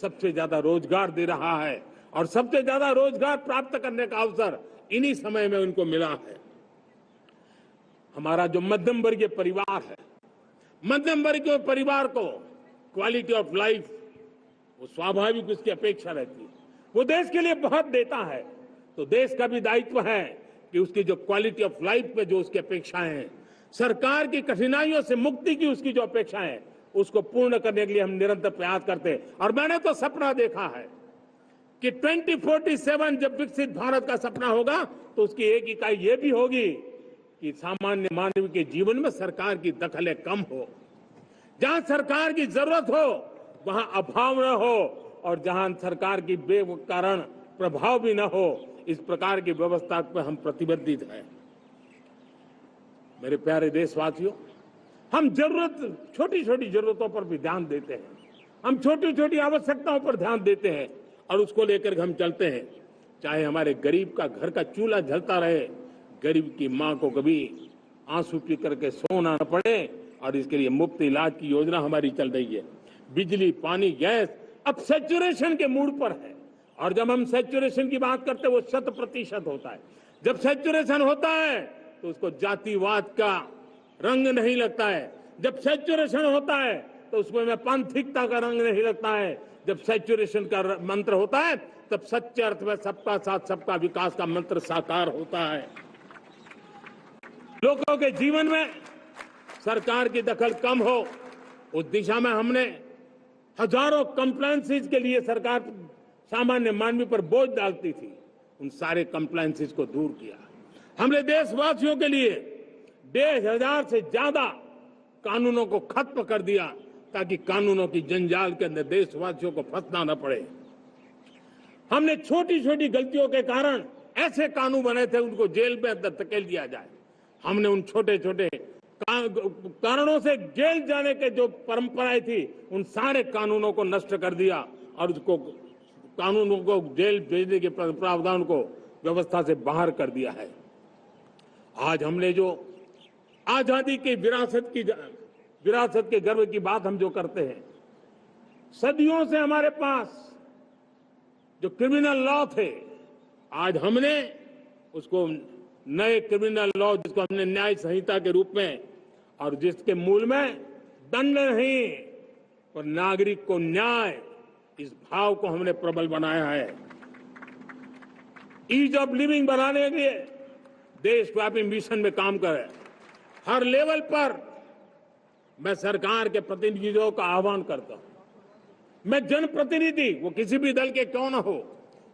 सबसे ज्यादा रोजगार दे रहा है। और सबसे ज्यादा रोजगार प्राप्त करने का अवसर इन्हीं समय में उनको मिला है। हमारा जो मध्यम वर्गीय परिवार है, मध्यम वर्गीय परिवार को क्वालिटी ऑफ लाइफ, वो स्वाभाविक उसकी अपेक्षा रहती है। वो देश के लिए बहुत देता है, तो देश का भी दायित्व है कि उसकी जो क्वालिटी ऑफ लाइफ पे जो उसकी अपेक्षाएं हैं, सरकार की कठिनाइयों से मुक्ति की उसकी जो अपेक्षाएं हैं, उसको पूर्ण करने के लिए हम निरंतर प्रयास करते हैं। और मैंने तो सपना देखा है कि 2047 जब विकसित भारत का सपना होगा, तो उसकी एक इकाई ये भी होगी कि सामान्य मानव के जीवन में सरकार की दखलें कम हो, जहां सरकार की जरूरत हो वहां अभाव न हो, और जहां सरकार की बेकारण प्रभाव भी न हो, इस प्रकार की व्यवस्था पर हम प्रतिबद्ध हैं। मेरे प्यारे देशवासियों, हम छोटी छोटी जरूरतों पर भी ध्यान देते हैं, हम छोटी छोटी आवश्यकताओं पर ध्यान देते हैं और उसको लेकर हम चलते हैं। चाहे हमारे गरीब का घर का चूल्हा जलता रहे, गरीब की मां को कभी आंसू पी करके सोना न पड़े, और इसके लिए मुफ्त इलाज की योजना हमारी चल रही है। बिजली, पानी, गैस अब सैचुरेशन के मूड पर है, और जब हम सैचुरेशन की बात करते हैं वो 100% होता है। जब सैचुरेशन होता है तो उसको जातिवाद का रंग नहीं लगता है। जब सैचुरेशन होता है तो उसमें पांथिकता का रंग नहीं लगता है। जब सैचुरेशन का मंत्र होता है तब सच्चे अर्थ में सबका साथ सबका विकास का मंत्र साकार होता है। लोगों के जीवन में सरकार की दखल कम हो, उस दिशा में हमने हजारों कंप्लायंसेस के लिए सरकार सामान्य मानवी पर बोझ डालती थी, उन सारे कंप्लायंसेस को दूर किया। हमने देशवासियों के लिए 1,500 से ज्यादा कानूनों को खत्म कर दिया, ताकि कानूनों की जंजाल के अंदर देशवासियों को फंसना न पड़े। हमने छोटी छोटी गलतियों के कारण ऐसे कानून बने थे, उनको जेल में अंदर धकेल दिया जाए। हमने उन छोटे छोटे कारणों से जेल जाने के जो परंपराएं थी, उन सारे कानूनों को नष्ट कर दिया, और उसको कानूनों को जेल भेजने के प्रावधान को व्यवस्था से बाहर कर दिया है। आज हमने जो आजादी की विरासत के गर्व की बात हम जो करते हैं, सदियों से हमारे पास जो क्रिमिनल लॉ थे, आज हमने उसको नए क्रिमिनल लॉ, जिसको हमने न्याय संहिता के रूप में, और जिसके मूल में दंड नहीं पर नागरिक को न्याय, इस भाव को हमने प्रबल बनाया है। ईज ऑफ लिविंग बनाने के लिए देशव्यापी मिशन में काम करे। हर लेवल पर मैं सरकार के प्रतिनिधियों का आह्वान करता हूं। मैं जनप्रतिनिधि, वो किसी भी दल के क्यों न हो,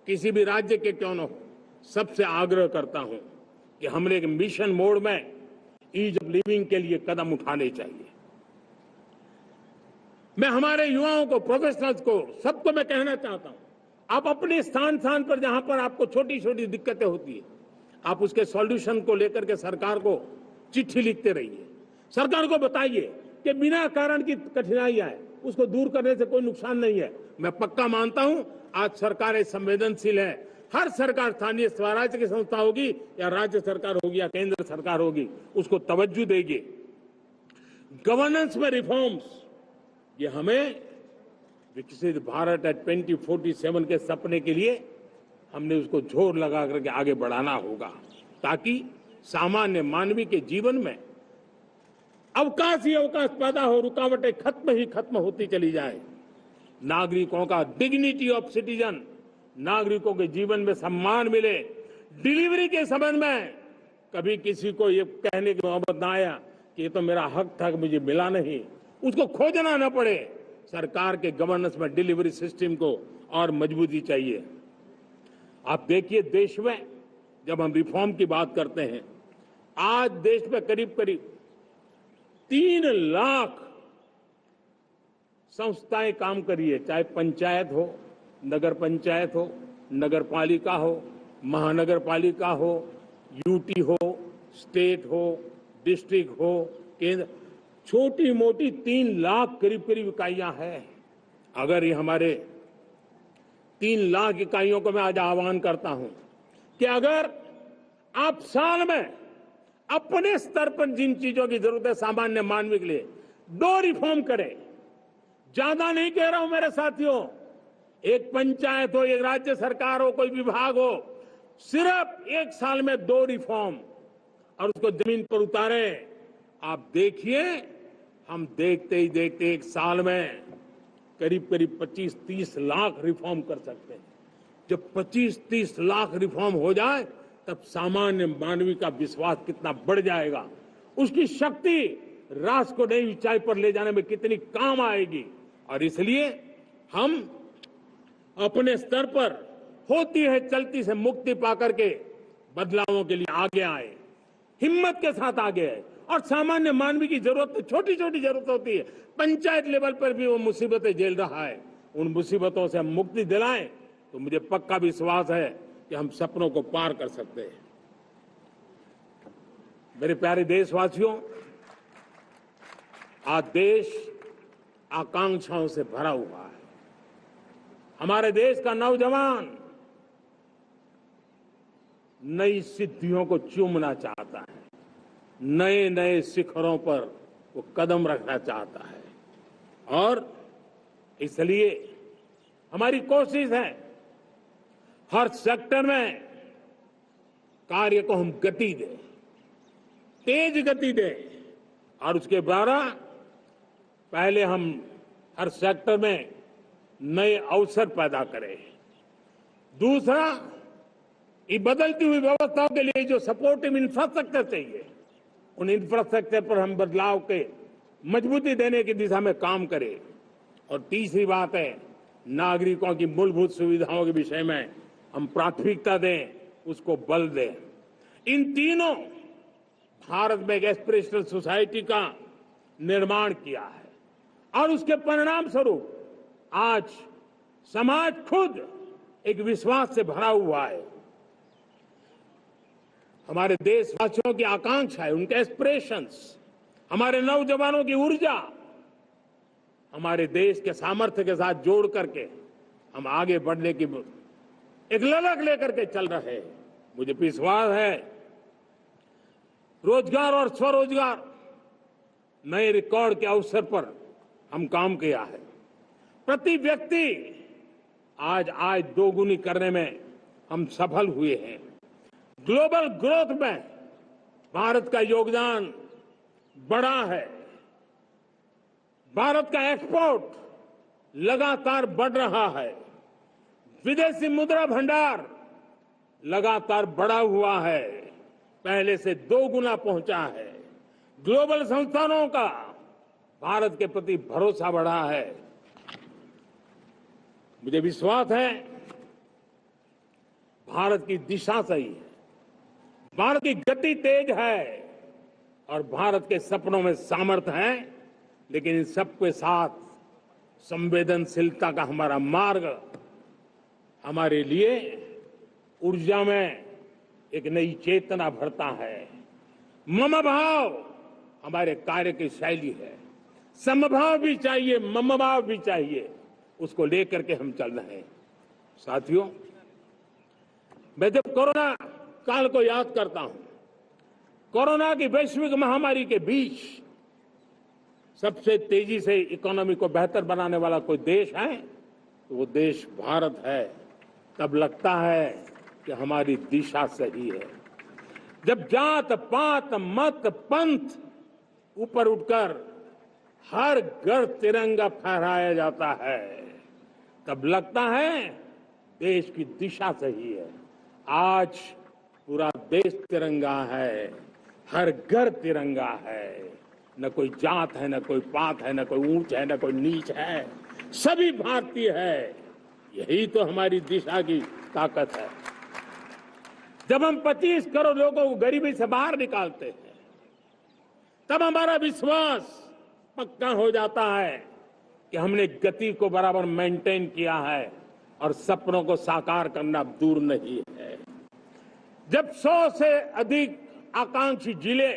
किसी भी राज्य के क्यों न हो, सबसे आग्रह करता हूं कि हमने एक मिशन मोड में ईज ऑफ लिविंग के लिए कदम उठाने चाहिए। मैं हमारे युवाओं को, प्रोफेशनल्स को, सबको मैं कहना चाहता हूं, आप अपने स्थान पर जहां पर आपको छोटी छोटी दिक्कतें होती है, आप उसके सॉल्यूशन को लेकर के सरकार को चिट्ठी लिखते रहिए। सरकार को बताइए कि बिना कारण की कठिनाइयां है, उसको दूर करने से कोई नुकसान नहीं है। मैं पक्का मानता हूं आज सरकारें संवेदनशील है। हर सरकार, स्थानीय स्वराज्य की संस्था होगी या राज्य सरकार होगी या केंद्र सरकार होगी, उसको तवज्जो देगी। गवर्नेंस में रिफॉर्म्स, ये हमें विकसित भारत 2047 के सपने के लिए हमने उसको जोर लगा करके आगे बढ़ाना होगा, ताकि सामान्य मानवी के जीवन में अवकाश ही अवकाश पैदा हो, रुकावटें खत्म होती चली जाए। नागरिकों का डिग्निटी ऑफ सिटीजन, नागरिकों के जीवन में सम्मान मिले। डिलीवरी के संबंध में कभी किसी को ये कहने की नौबत ना आया कि ये तो मेरा हक था, मुझे मिला नहीं, उसको खोजना न पड़े। सरकार के गवर्नेंस में डिलीवरी सिस्टम को और मजबूती चाहिए। आप देखिए, देश में जब हम रिफॉर्म की बात करते हैं, आज देश में करीब करीब 3 लाख संस्थाएं काम कर रही है, चाहे पंचायत हो, नगर पंचायत हो, नगर पालिका हो, महानगर पालिका हो, यूटी हो, स्टेट हो, डिस्ट्रिक्ट हो, केंद्र, छोटी मोटी 3 लाख करीब करीब इकाइयां हैं। अगर ये हमारे 3 लाख इकाइयों को मैं आज आह्वान करता हूं कि अगर आप साल में अपने स्तर पर जिन चीजों की जरूरत है सामान्य मानव के लिए 2 रिफॉर्म करें। ज्यादा नहीं कह रहा हूं मेरे साथियों, एक पंचायत हो, एक राज्य सरकार हो, कोई विभाग हो, सिर्फ 1 साल में 2 रिफॉर्म और उसको जमीन पर उतारें। आप देखिए, हम देखते ही देखते 1 साल में करीब करीब 25-30 लाख रिफॉर्म कर सकते हैं। जब 25-30 लाख रिफॉर्म हो जाए तब सामान्य मानवी का विश्वास कितना बढ़ जाएगा, उसकी शक्ति राष्ट्र को नई ऊंचाई पर ले जाने में कितनी काम आएगी। और इसलिए हम अपने स्तर पर होती है चलती से मुक्ति पाकर के बदलावों के लिए आगे आए, हिम्मत के साथ आगे आए। और सामान्य मानवी की जरूरत, छोटी छोटी जरूरत होती है, पंचायत लेवल पर भी वो मुसीबतें झेल रहा है, उन मुसीबतों से हम मुक्ति दिलाएं तो मुझे पक्का विश्वास है कि हम सपनों को पार कर सकते हैं। मेरे प्यारे देशवासियों, आज देश आकांक्षाओं से भरा हुआ है। हमारे देश का नौजवान नई सिद्धियों को चूमना चाहता है, नए नए शिखरों पर वो कदम रखना चाहता है और इसलिए हमारी कोशिश है हर सेक्टर में कार्य को हम गति दें, तेज गति दें और उसके द्वारा पहले हम हर सेक्टर में नए अवसर पैदा करें। दूसरा, ये बदलती हुई व्यवस्थाओं के लिए जो सपोर्टिव इंफ्रास्ट्रक्चर चाहिए, उन इंफ्रास्ट्रक्चर पर हम बदलाव के मजबूती देने की दिशा में काम करें। और तीसरी बात है, नागरिकों की मूलभूत सुविधाओं के विषय में हम प्राथमिकता दें, उसको बल दें। इन तीनों भारत में एक एस्पिरेशनल सोसाइटी का निर्माण किया है और उसके परिणाम स्वरूप आज समाज खुद एक विश्वास से भरा हुआ है। हमारे देशवासियों की आकांक्षा है, उनके एस्पिरेशंस, हमारे नौजवानों की ऊर्जा हमारे देश के सामर्थ्य के साथ जोड़ करके हम आगे बढ़ने की एक ललक लेकर के चल रहे हैं। मुझे विश्वास है रोजगार और स्वरोजगार नए रिकॉर्ड के अवसर पर हम काम किया है। प्रति व्यक्ति आज आय दोगुनी करने में हम सफल हुए हैं। ग्लोबल ग्रोथ में भारत का योगदान बड़ा है। भारत का एक्सपोर्ट लगातार बढ़ रहा है। विदेशी मुद्रा भंडार लगातार बढ़ा हुआ है, पहले से 2 गुना पहुंचा है। ग्लोबल संस्थानों का भारत के प्रति भरोसा बढ़ा है। मुझे विश्वास है भारत की दिशा सही है, भारत की गति तेज है और भारत के सपनों में सामर्थ्य है। लेकिन इन सबके साथ संवेदनशीलता का हमारा मार्ग हमारे लिए ऊर्जा में एक नई चेतना भरता है। मम भाव हमारे कार्य की शैली है। समभाव भी चाहिए, मम भाव भी चाहिए, उसको लेकर के हम चल रहे हैं। साथियों, मैं जब कोरोना काल को याद करता हूं, कोरोना की वैश्विक महामारी के बीच सबसे तेजी से इकोनॉमी को बेहतर बनाने वाला कोई देश है तो वो देश भारत है। तब लगता है कि हमारी दिशा सही है। जब जात पात मत पंथ ऊपर उठकर हर घर तिरंगा फहराया जाता है, तब लगता है देश की दिशा सही है। आज पूरा देश तिरंगा है, हर घर तिरंगा है। न कोई जात है, न कोई पात है, न कोई ऊंच है, न कोई नीच है, सभी भारतीय है। यही तो हमारी दिशा की ताकत है। जब हम 25 करोड़ लोगों को गरीबी से बाहर निकालते हैं, तब हमारा विश्वास पक्का हो जाता है कि हमने गति को बराबर मेंटेन किया है और सपनों को साकार करना दूर नहीं है। जब 100 से अधिक आकांक्षी जिले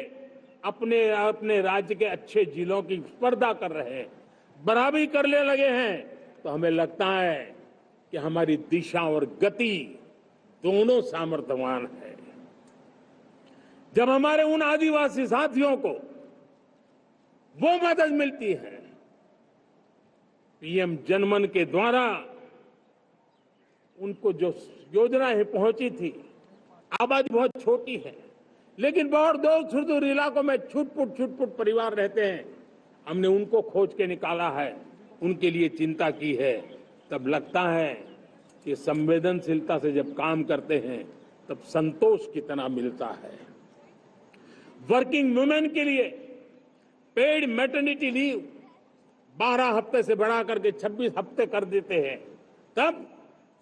अपने अपने राज्य के अच्छे जिलों की स्पर्धा कर रहे हैं, बराबरी करने लगे हैं, तो हमें लगता है कि हमारी दिशा और गति दोनों सामर्थ्यवान है। जब हमारे उन आदिवासी साथियों को वो मदद मिलती है, पीएम जनमन के द्वारा उनको जो योजनाएं पहुंची थी, आबादी बहुत छोटी है, लेकिन बहुत दूर सुदूर इलाकों में छुटपुट परिवार रहते हैं, हमने उनको खोज के निकाला है, उनके लिए चिंता की है, तब लगता है कि संवेदनशीलता से जब काम करते हैं तब संतोष कितना मिलता है। वर्किंग वुमेन के लिए पेड मैटरनिटी लीव 12 हफ्ते से बढ़ा करके 26 हफ्ते कर देते हैं। तब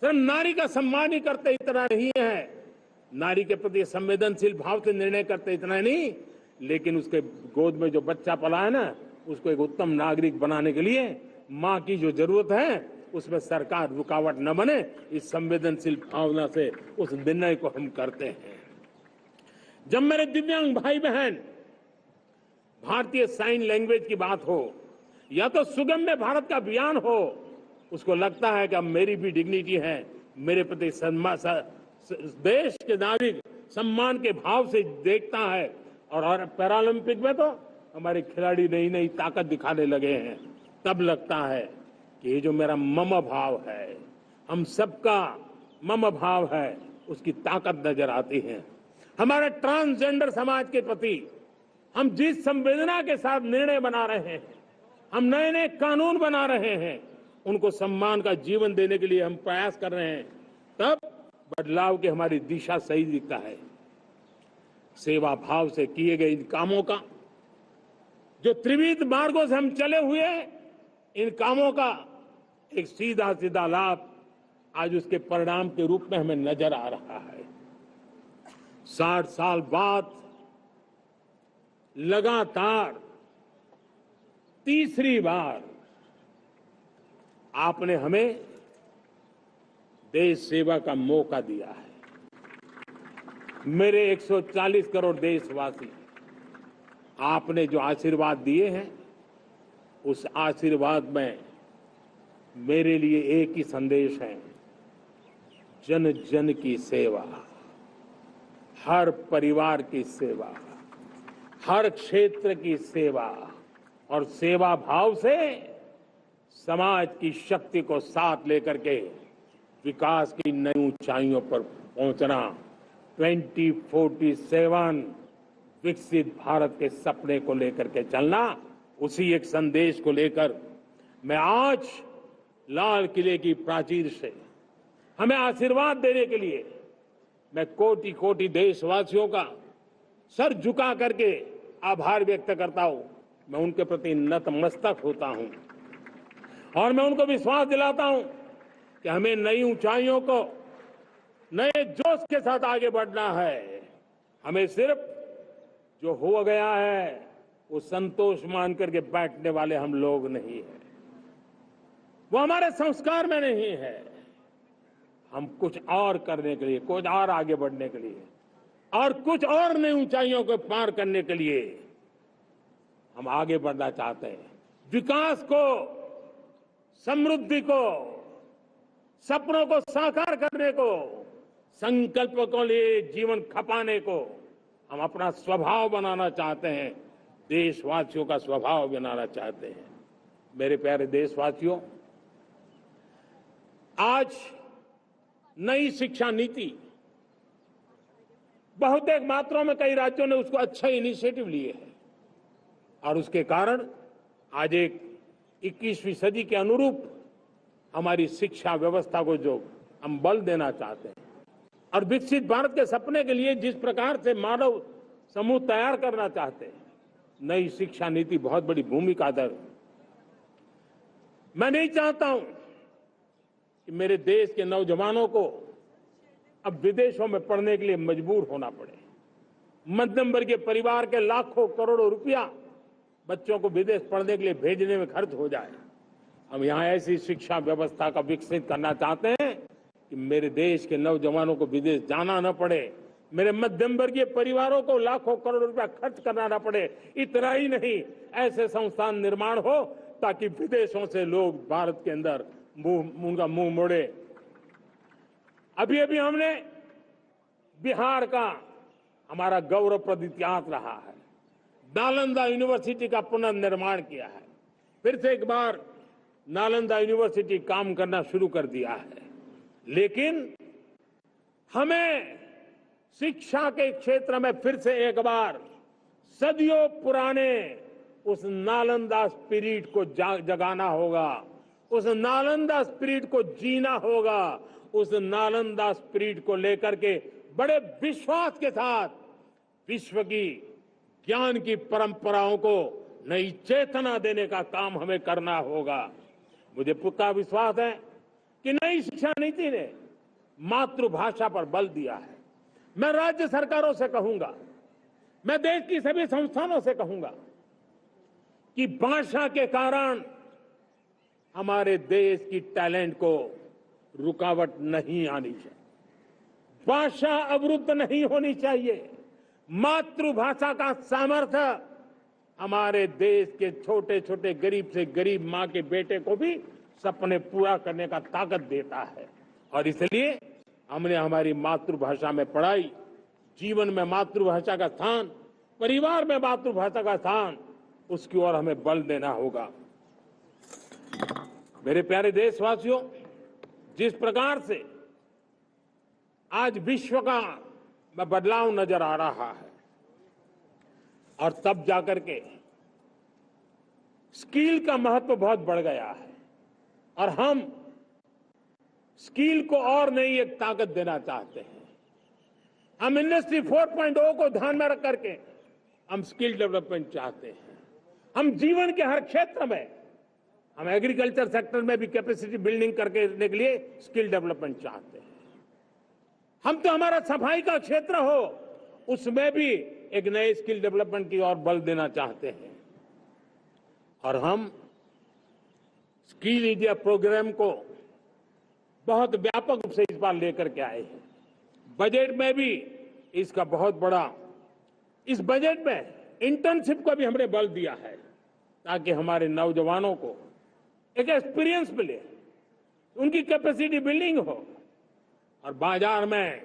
सिर्फ नारी का सम्मान ही करते इतना नहीं है, नारी के प्रति संवेदनशील भाव से निर्णय करते इतना नहीं, लेकिन उसके गोद में जो बच्चा पला है ना, उसको एक उत्तम नागरिक बनाने के लिए मां की जो जरूरत है उसमें सरकार रुकावट न बने, इस संवेदनशील भावना से उस निर्णय को हम करते हैं। जब मेरे दिव्यांग भाई बहन भारतीय साइन लैंग्वेज की बात हो या तो सुगम्य भारत का अभियान हो, उसको लगता है कि अब मेरी भी डिग्निटी है, मेरे प्रति देश के नागरिक सम्मान के भाव से देखता है। और पैरालंपिक में तो हमारे खिलाड़ी नई नई ताकत दिखाने लगे हैं, तब लगता है कि ये जो मेरा मम भाव है, हम सबका मम भाव है, उसकी ताकत नजर आती है। हमारे ट्रांसजेंडर समाज के प्रति हम जिस संवेदना के साथ निर्णय बना रहे हैं, हम नए नए कानून बना रहे हैं, उनको सम्मान का जीवन देने के लिए हम प्रयास कर रहे हैं, तब बदलाव की हमारी दिशा सही दिखता है। सेवा भाव से किए गए इन कामों का, जो त्रिविध मार्गों से हम चले हुए, इन कामों का एक सीधा सीधा लाभ आज उसके परिणाम के रूप में हमें नजर आ रहा है। 60 साल बाद लगातार तीसरी बार आपने हमें देश सेवा का मौका दिया है। मेरे 140 करोड़ देशवासी, आपने जो आशीर्वाद दिए हैं, उस आशीर्वाद में मेरे लिए एक ही संदेश है, जन जन की सेवा, हर परिवार की सेवा, हर क्षेत्र की सेवा, और सेवा भाव से समाज की शक्ति को साथ लेकर के विकास की नई ऊंचाइयों पर पहुंचना। 2047 विकसित भारत के सपने को लेकर के चलना, उसी एक संदेश को लेकर मैं आज लाल किले की प्राचीर से हमें आशीर्वाद देने के लिए मैं कोटि कोटि देशवासियों का सर झुका करके आभार व्यक्त करता हूं। मैं उनके प्रति नतमस्तक होता हूं और मैं उनको विश्वास दिलाता हूं कि हमें नई ऊंचाइयों को नए जोश के साथ आगे बढ़ना है। हमें सिर्फ जो हो गया है वो संतोष मान करके बैठने वाले हम लोग नहीं हैं, वो हमारे संस्कार में नहीं है। हम कुछ और करने के लिए, कुछ और आगे बढ़ने के लिए और कुछ और नई ऊंचाइयों को पार करने के लिए हम आगे बढ़ना चाहते हैं। विकास को, समृद्धि को, सपनों को साकार करने को, संकल्प को लिए जीवन खपाने को हम अपना स्वभाव बनाना चाहते हैं, देशवासियों का स्वभाव बनाना चाहते हैं। मेरे प्यारे देशवासियों, आज नई शिक्षा नीति बहुतेक मात्राओं में कई राज्यों ने उसको अच्छा इनिशिएटिव लिए हैं और उसके कारण आज एक 21वीं सदी के अनुरूप हमारी शिक्षा व्यवस्था को जो हम बल देना चाहते हैं और विकसित भारत के सपने के लिए जिस प्रकार से मानव समूह तैयार करना चाहते हैं, नई शिक्षा नीति बहुत बड़ी भूमिका अदा। मैं नहीं चाहता हूं कि मेरे देश के नौजवानों को अब विदेशों में पढ़ने के लिए मजबूर होना पड़े। मध्यम वर्गीय परिवार के लाखों करोड़ों रुपया बच्चों को विदेश पढ़ने के लिए भेजने में खर्च हो जाए। हम यहाँ ऐसी शिक्षा व्यवस्था का विकसित करना चाहते हैं कि मेरे देश के नौजवानों को विदेश जाना न पड़े, मेरे मध्यम वर्गीय परिवारों को लाखों करोड़ रुपया खर्च करना न पड़े। इतना ही नहीं, ऐसे संस्थान निर्माण हो ताकि विदेशों से लोग भारत के अंदर उनका मुंह मोड़े। अभी अभी हमने बिहार का हमारा गौरवप्रद इतिहास रहा है, नालंदा यूनिवर्सिटी का पुनर्निर्माण किया है। फिर से एक बार नालंदा यूनिवर्सिटी काम करना शुरू कर दिया है। लेकिन हमें शिक्षा के क्षेत्र में फिर से एक बार सदियों पुराने उस नालंदा स्पिरिट को जगाना होगा, उस नालंदा स्पिरिट को जीना होगा, उस नालंदा स्पिरिट को लेकर के बड़े विश्वास के साथ विश्व की ज्ञान की परंपराओं को नई चेतना देने का काम हमें करना होगा। मुझे पक्का विश्वास है कि नई शिक्षा नीति ने मातृभाषा पर बल दिया है। मैं राज्य सरकारों से कहूंगा, मैं देश की सभी संस्थानों से कहूंगा कि भाषा के कारण हमारे देश की टैलेंट को रुकावट नहीं आनी चाहिए, भाषा अवरुद्ध नहीं होनी चाहिए। मातृभाषा का सामर्थ्य हमारे देश के छोटे छोटे गरीब से गरीब मां के बेटे को भी सपने पूरा करने का ताकत देता है। और इसलिए हमने हमारी मातृभाषा में पढ़ाई, जीवन में मातृभाषा का स्थान, परिवार में मातृभाषा का स्थान, उसकी ओर हमें बल देना होगा। मेरे प्यारे देशवासियों, जिस प्रकार से आज विश्व का बदलाव नजर आ रहा है और तब जाकर के स्किल का महत्व बहुत बढ़ गया है और हम स्किल को और नई एक ताकत देना चाहते हैं। हम इंडस्ट्री 4.0 को ध्यान में रख करके हम स्किल डेवलपमेंट चाहते हैं। हम जीवन के हर क्षेत्र में, हम एग्रीकल्चर सेक्टर में भी कैपेसिटी बिल्डिंग करके देने के लिए स्किल डेवलपमेंट चाहते हैं। हम तो हमारा सफाई का क्षेत्र हो, उसमें भी एक नए स्किल डेवलपमेंट की ओर बल देना चाहते हैं। और हम स्किल इंडिया प्रोग्राम को बहुत व्यापक रूप से इस बार लेकर के आए हैं। बजट में भी इसका बहुत बड़ा, इस बजट में इंटर्नशिप को भी हमने बल दिया है ताकि हमारे नौजवानों को एक एक्सपीरियंस मिले, उनकी कैपेसिटी बिल्डिंग हो और बाजार में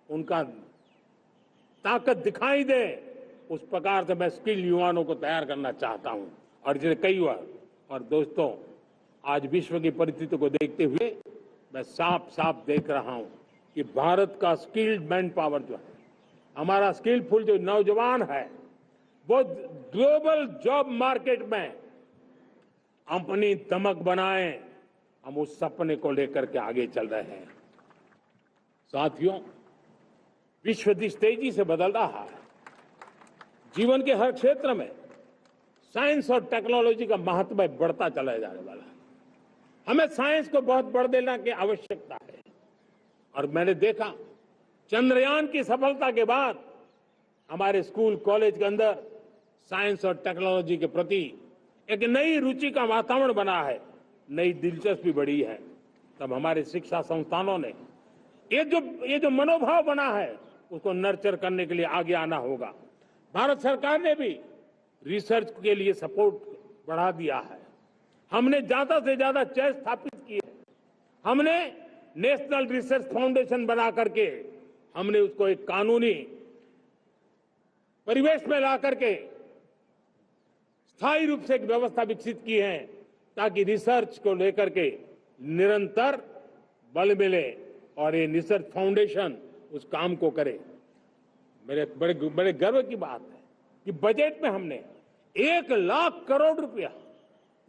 उनका ताकत दिखाई दे। उस प्रकार से मैं स्किल युवाओं को तैयार करना चाहता हूं। और जिसे कई बार, और दोस्तों, आज विश्व की परिस्थिति को देखते हुए मैं साफ साफ देख रहा हूं कि भारत का स्किल्ड मैन पावर जो है, हमारा स्किलफुल जो नौजवान है, वो ग्लोबल जॉब मार्केट में अपनी दमक बनाए। हम उस सपने को लेकर के आगे चल रहे हैं। साथियों, विश्व जिस तेजी से बदल रहा है, जीवन के हर क्षेत्र में साइंस और टेक्नोलॉजी का महत्व बढ़ता चला जाने वाला है। हमें साइंस को बहुत बढ़ देने की आवश्यकता है। और मैंने देखा, चंद्रयान की सफलता के बाद हमारे स्कूल कॉलेज के अंदर साइंस और टेक्नोलॉजी के प्रति एक नई रुचि का वातावरण बना है, नई दिलचस्पी बढ़ी है। तब हमारे शिक्षा संस्थानों ने ये जो मनोभाव बना है, उसको नर्चर करने के लिए आगे आना होगा। भारत सरकार ने भी रिसर्च के लिए सपोर्ट बढ़ा दिया है। हमने ज्यादा से ज्यादा चेयर स्थापित किए। हमने नेशनल रिसर्च फाउंडेशन बना करके हमने उसको एक कानूनी परिवेश में ला करके स्थायी रूप से एक व्यवस्था विकसित की है ताकि रिसर्च को लेकर के निरंतर बल मिले और ये रिसर्च फाउंडेशन उस काम को करे। मेरे बड़े गर्व की बात है कि बजट में हमने 1 लाख करोड़ रुपया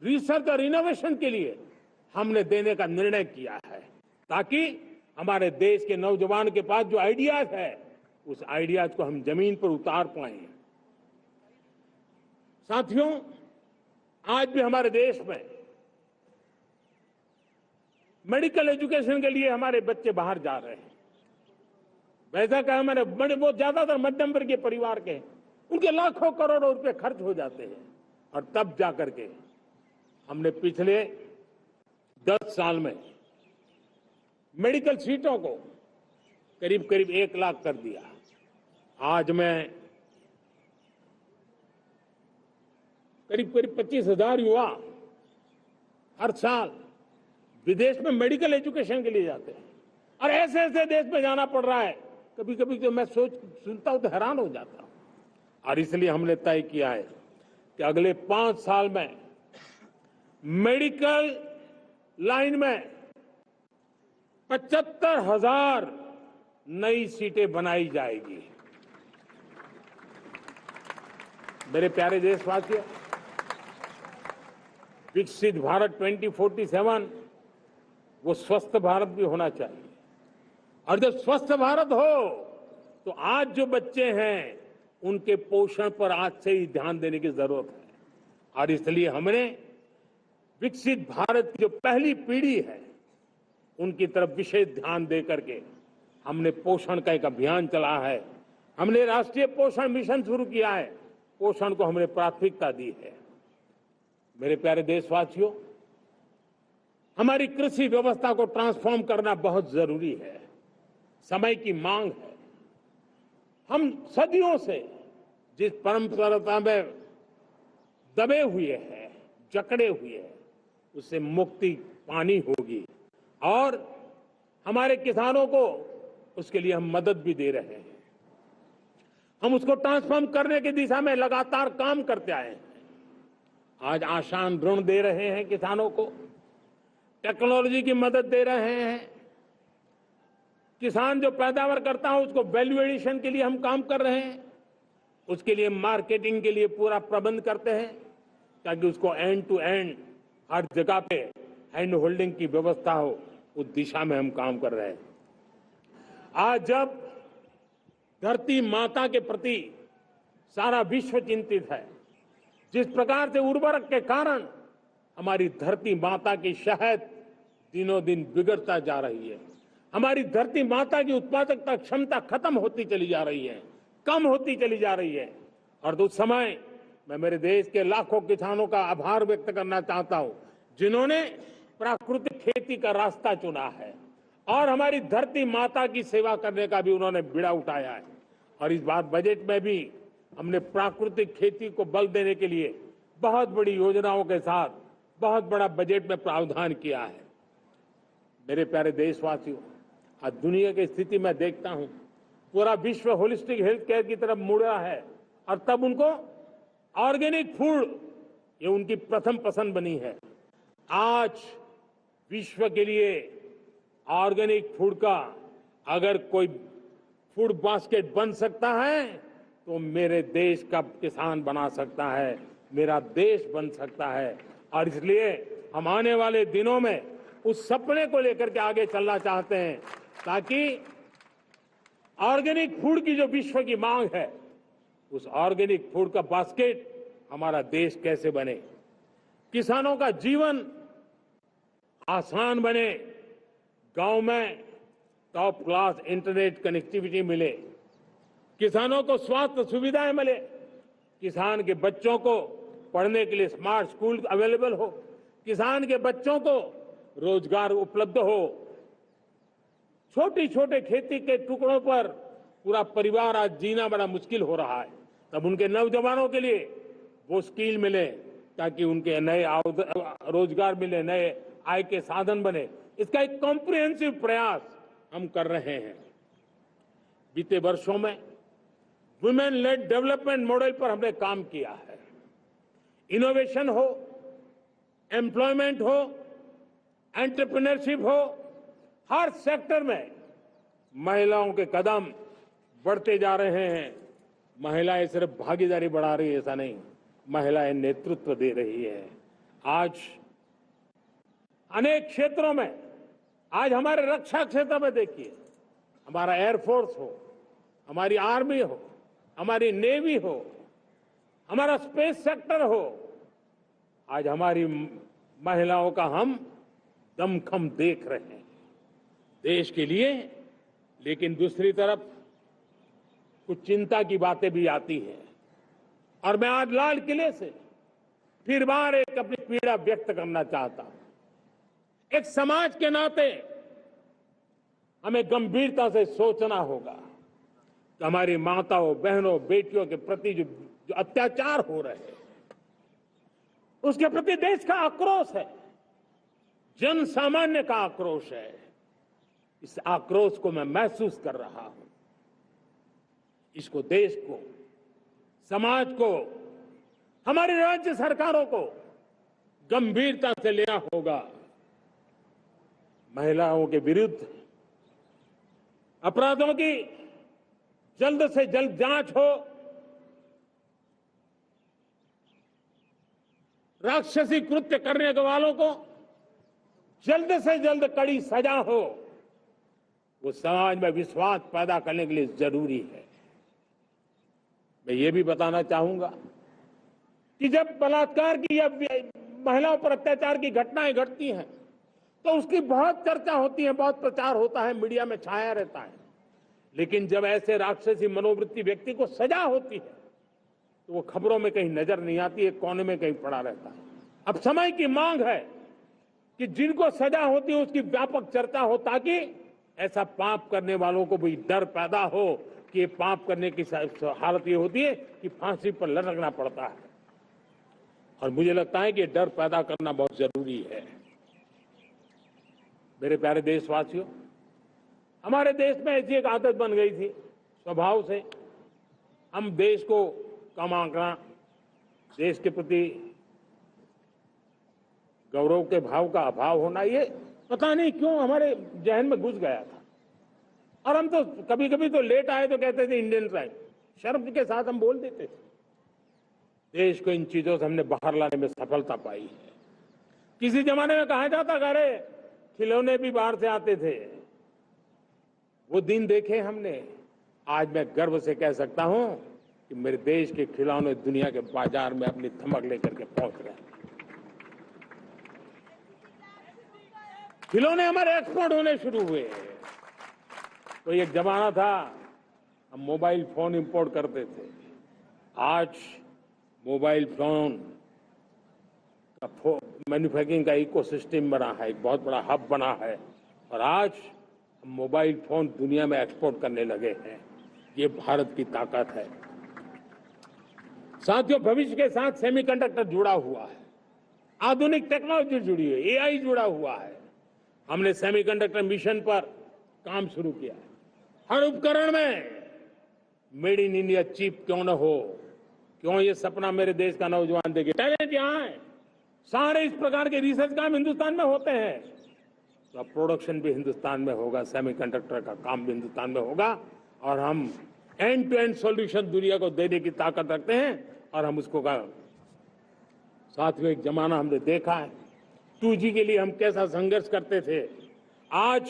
रिसर्च और इनोवेशन के लिए हमने देने का निर्णय किया है ताकि हमारे देश के नौजवान के पास जो आइडियाज है, उस आइडियाज को हम जमीन पर उतार पाए। साथियों, आज भी हमारे देश में मेडिकल एजुकेशन के लिए हमारे बच्चे बाहर जा रहे हैं। वैसा कहा मैंने, बड़े वो ज्यादातर मध्यम वर्गीय परिवार के हैं, उनके लाखों करोड़ों रुपए खर्च हो जाते हैं। और तब जाकर के हमने पिछले 10 साल में मेडिकल सीटों को करीब करीब 1 लाख कर दिया। आज मैं करीब करीब 25,000 युवा हर साल विदेश में मेडिकल एजुकेशन के लिए जाते हैं। और ऐसे ऐसे देश में जाना पड़ रहा है, कभी कभी तो मैं सुनता हूं तो हैरान हो जाता हूं। और इसलिए हमने तय किया है कि अगले 5 साल में मेडिकल लाइन में 75,000 नई सीटें बनाई जाएगी। मेरे प्यारे देशवासियों, विकसित भारत 2047 वो स्वस्थ भारत भी होना चाहिए। और जब स्वस्थ भारत हो तो आज जो बच्चे हैं उनके पोषण पर आज से ही ध्यान देने की जरूरत है। और इसलिए हमने विकसित भारत की जो पहली पीढ़ी है उनकी तरफ विशेष ध्यान दे करके हमने पोषण का एक अभियान चला है। हमने राष्ट्रीय पोषण मिशन शुरू किया है। पोषण को हमने प्राथमिकता दी है। मेरे प्यारे देशवासियों, हमारी कृषि व्यवस्था को ट्रांसफॉर्म करना बहुत जरूरी है, समय की मांग है। हम सदियों से जिस परंपरा में दबे हुए हैं, जकड़े हुए हैं, उससे मुक्ति पानी होगी। और हमारे किसानों को उसके लिए हम मदद भी दे रहे हैं। हम उसको ट्रांसफॉर्म करने की दिशा में लगातार काम करते आए हैं। आज आसान ऋण दे रहे हैं किसानों को, टेक्नोलॉजी की मदद दे रहे हैं। किसान जो पैदावार करता है उसको वैल्यू एडिशन के लिए हम काम कर रहे हैं। उसके लिए मार्केटिंग के लिए पूरा प्रबंध करते हैं ताकि उसको एंड टू एंड हर जगह पे हैंड होल्डिंग की व्यवस्था हो। उस दिशा में हम काम कर रहे हैं। आज जब धरती माता के प्रति सारा विश्व चिंतित है, जिस प्रकार से उर्वरक के कारण हमारी धरती माता की शहद दिनों दिन बिगड़ता जा रही है, हमारी धरती माता की उत्पादकता क्षमता खत्म होती चली जा रही है, कम होती चली जा रही है। और उस समय मैं मेरे देश के लाखों किसानों का आभार व्यक्त करना चाहता हूं जिन्होंने प्राकृतिक खेती का रास्ता चुना है और हमारी धरती माता की सेवा करने का भी उन्होंने बीड़ा उठाया है। और इस बार बजट में भी हमने प्राकृतिक खेती को बल देने के लिए बहुत बड़ी योजनाओं के साथ बहुत बड़ा बजट में प्रावधान किया है। मेरे प्यारे देशवासियों, आज दुनिया की स्थिति में देखता हूं, पूरा विश्व होलिस्टिक हेल्थ केयर की तरफ मुड़ रहा है। और तब उनको ऑर्गेनिक फूड ये उनकी प्रथम पसंद बनी है। आज विश्व के लिए ऑर्गेनिक फूड का अगर कोई फूड बास्केट बन सकता है तो मेरे देश का किसान बना सकता है, मेरा देश बन सकता है। और इसलिए हम आने वाले दिनों में उस सपने को लेकर के आगे चलना चाहते हैं ताकि ऑर्गेनिक फूड की जो विश्व की मांग है, उस ऑर्गेनिक फूड का बास्केट हमारा देश कैसे बने, किसानों का जीवन आसान बने, गांव में टॉप क्लास इंटरनेट कनेक्टिविटी मिले, किसानों को स्वास्थ्य सुविधाएं मिले, किसान के बच्चों को पढ़ने के लिए स्मार्ट स्कूल अवेलेबल हो, किसान के बच्चों को रोजगार उपलब्ध हो। छोटी छोटे खेती के टुकड़ों पर पूरा परिवार आज जीना बड़ा मुश्किल हो रहा है, तब उनके नौजवानों के लिए वो स्किल मिले ताकि उनके नए रोजगार मिले, नए आय के साधन बने। इसका एक कॉम्प्रिहेंसिव प्रयास हम कर रहे हैं। बीते वर्षों में वुमेन लेड डेवलपमेंट मॉडल पर हमने काम किया है। इनोवेशन हो, एम्प्लॉयमेंट हो, एंटरप्रेन्योरशिप हो, हर सेक्टर में महिलाओं के कदम बढ़ते जा रहे हैं। महिलाएं सिर्फ भागीदारी बढ़ा रही है ऐसा नहीं, महिलाएं नेतृत्व दे रही है। आज अनेक क्षेत्रों में, आज हमारे रक्षा क्षेत्र में देखिए, हमारा एयरफोर्स हो, हमारी आर्मी हो, हमारी नेवी हो, हमारा स्पेस सेक्टर हो, आज हमारी महिलाओं का हम दमखम देख रहे हैं देश के लिए। लेकिन दूसरी तरफ कुछ चिंता की बातें भी आती हैं। और मैं आज लाल किले से फिर बार एक अपनी पीड़ा व्यक्त करना चाहता हूं। एक समाज के नाते हमें गंभीरता से सोचना होगा कि हमारी माताओं, बहनों, बेटियों के प्रति जो अत्याचार हो रहे हैं, उसके प्रति देश का आक्रोश है, जन सामान्य का आक्रोश है। इस आक्रोश को मैं महसूस कर रहा हूं। इसको देश को, समाज को, हमारी राज्य सरकारों को गंभीरता से लेना होगा। महिलाओं के विरुद्ध अपराधों की जल्द से जल्द जांच हो, राक्षसी कृत्य करने वालों को जल्द से जल्द कड़ी सजा हो, वो समाज में विश्वास पैदा करने के लिए जरूरी है। मैं ये भी बताना चाहूंगा कि जब बलात्कार की या महिलाओं पर अत्याचार की घटनाएं घटती हैं तो उसकी बहुत चर्चा होती है, बहुत प्रचार होता है, मीडिया में छाया रहता है। लेकिन जब ऐसे राक्षसी मनोवृत्ति व्यक्ति को सजा होती है तो वो खबरों में कहीं नजर नहीं आती है, कोने में कहीं पड़ा रहता है। अब समय की मांग है कि जिनको सजा होती है उसकी व्यापक चर्चा हो, ताकि ऐसा पाप करने वालों को भी डर पैदा हो कि ये पाप करने की हालत ये होती है कि फांसी पर लटकना पड़ता है। और मुझे लगता है कि ये डर पैदा करना बहुत जरूरी है। मेरे प्यारे देशवासियों, हमारे देश में ऐसी एक आदत बन गई थी स्वभाव से, हम देश को कम आंकना, देश के प्रति गौरव के भाव का अभाव होना, ये पता नहीं क्यों हमारे जहन में घुस गया था। और हम तो कभी कभी तो लेट आए तो कहते थे इंडियन टाइम, शर्म के साथ हम बोल देते थे। देश को इन चीजों से हमने बाहर लाने में सफलता पाई है। किसी जमाने में कहा जाता, अरे खिलौने भी बाहर से आते थे, वो दिन देखे हमने। आज मैं गर्व से कह सकता हूं कि मेरे देश के खिलौने दुनिया के बाजार में अपनी धमक लेकर के पहुंच रहे हैं। खिलौने हमारे एक्सपोर्ट होने शुरू हुए। तो एक जमाना था हम मोबाइल फोन इंपोर्ट करते थे, आज मोबाइल फोन का मैन्युफैक्चरिंग का इकोसिस्टम बना है, एक बहुत बड़ा हब बना है, और आज हम मोबाइल फोन दुनिया में एक्सपोर्ट करने लगे हैं। ये भारत की ताकत है। साथियों, भविष्य के साथ सेमीकंडक्टर जुड़ा हुआ है, आधुनिक टेक्नोलॉजी जुड़ी है, एआई जुड़ा हुआ है। हमने सेमीकंडक्टर मिशन पर काम शुरू किया है। हर उपकरण में मेड इन इंडिया चिप क्यों न हो, क्यों ये सपना मेरे देश का नौजवान देखे। टैलेंट यहाँ है, सारे इस प्रकार के रिसर्च काम हिंदुस्तान में होते हैं, तो प्रोडक्शन भी हिंदुस्तान में होगा, सेमीकंडक्टर का काम भी हिंदुस्तान में होगा। और हम एंड टू एंड सॉल्यूशन दुनिया को देने की ताकत रखते हैं, और हम उसको साथियों, एक जमाना हमने देखा है 2G के लिए हम कैसा संघर्ष करते थे। आज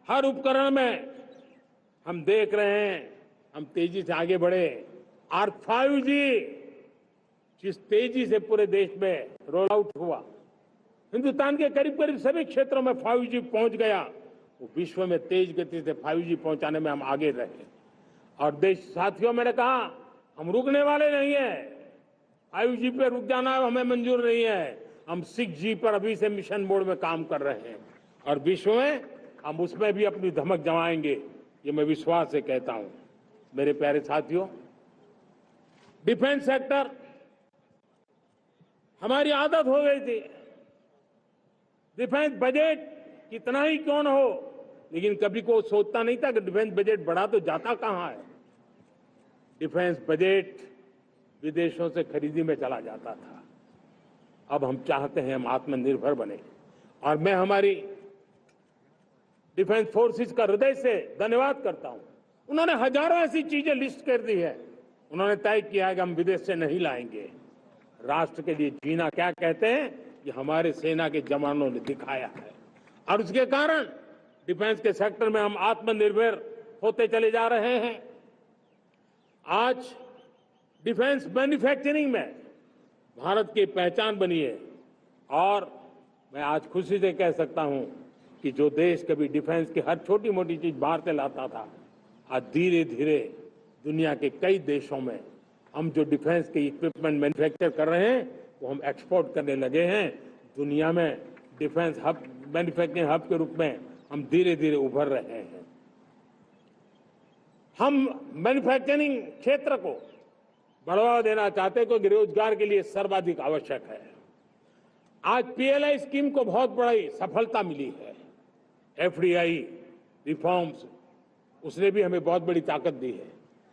हर उपकरण में हम देख रहे हैं, हम तेजी से आगे बढ़े। और 5G जिस तेजी से पूरे देश में रोल आउट हुआ, हिंदुस्तान के करीब करीब सभी क्षेत्रों में 5G पहुंच गया। वो विश्व में तेज गति से 5G पहुंचाने में हम आगे रहे। और देश साथियों, मैंने कहा हम रुकने वाले नहीं है। 5G पे रुक जाना हमें मंजूर नहीं है। हम 6G पर अभी से मिशन मोड में काम कर रहे हैं, और विश्व में हम उसमें भी अपनी धमक जमाएंगे, ये मैं विश्वास से कहता हूं। मेरे प्यारे साथियों, डिफेंस सेक्टर हमारी आदत हो गई थी। डिफेंस बजट कितना ही क्यों न हो, लेकिन कभी कोई सोचता नहीं था कि डिफेंस बजट बढ़ा तो जाता कहां है। डिफेंस बजट विदेशों से खरीदी में चला जाता था। अब हम चाहते हैं हम आत्मनिर्भर बने, और मैं हमारी डिफेंस फोर्सेस का हृदय से धन्यवाद करता हूं। उन्होंने हजारों ऐसी चीजें लिस्ट कर दी है। उन्होंने तय किया है कि हम विदेश से नहीं लाएंगे। राष्ट्र के लिए जीना क्या कहते हैं, ये हमारे सेना के जवानों ने दिखाया है, और उसके कारण डिफेंस के सेक्टर में हम आत्मनिर्भर होते चले जा रहे हैं। आज डिफेंस मैन्युफैक्चरिंग में भारत की पहचान बनी है, और मैं आज खुशी से कह सकता हूं कि जो देश कभी डिफेंस की हर छोटी मोटी चीज बाहर से लाता था, आज धीरे धीरे दुनिया के कई देशों में हम जो डिफेंस के इक्विपमेंट मैन्युफैक्चर कर रहे हैं वो हम एक्सपोर्ट करने लगे हैं। दुनिया में डिफेंस हब, मैन्युफैक्चरिंग हब के रूप में हम धीरे धीरे उभर रहे हैं। हम मैन्युफैक्चरिंग क्षेत्र को बढ़ावा देना चाहते हैं क्योंकि रोजगार के लिए सर्वाधिक आवश्यक है। आज पीएलआई स्कीम को बहुत बड़ी सफलता मिली है। एफडीआई रिफॉर्म्स उसने भी हमें बहुत बड़ी ताकत दी है।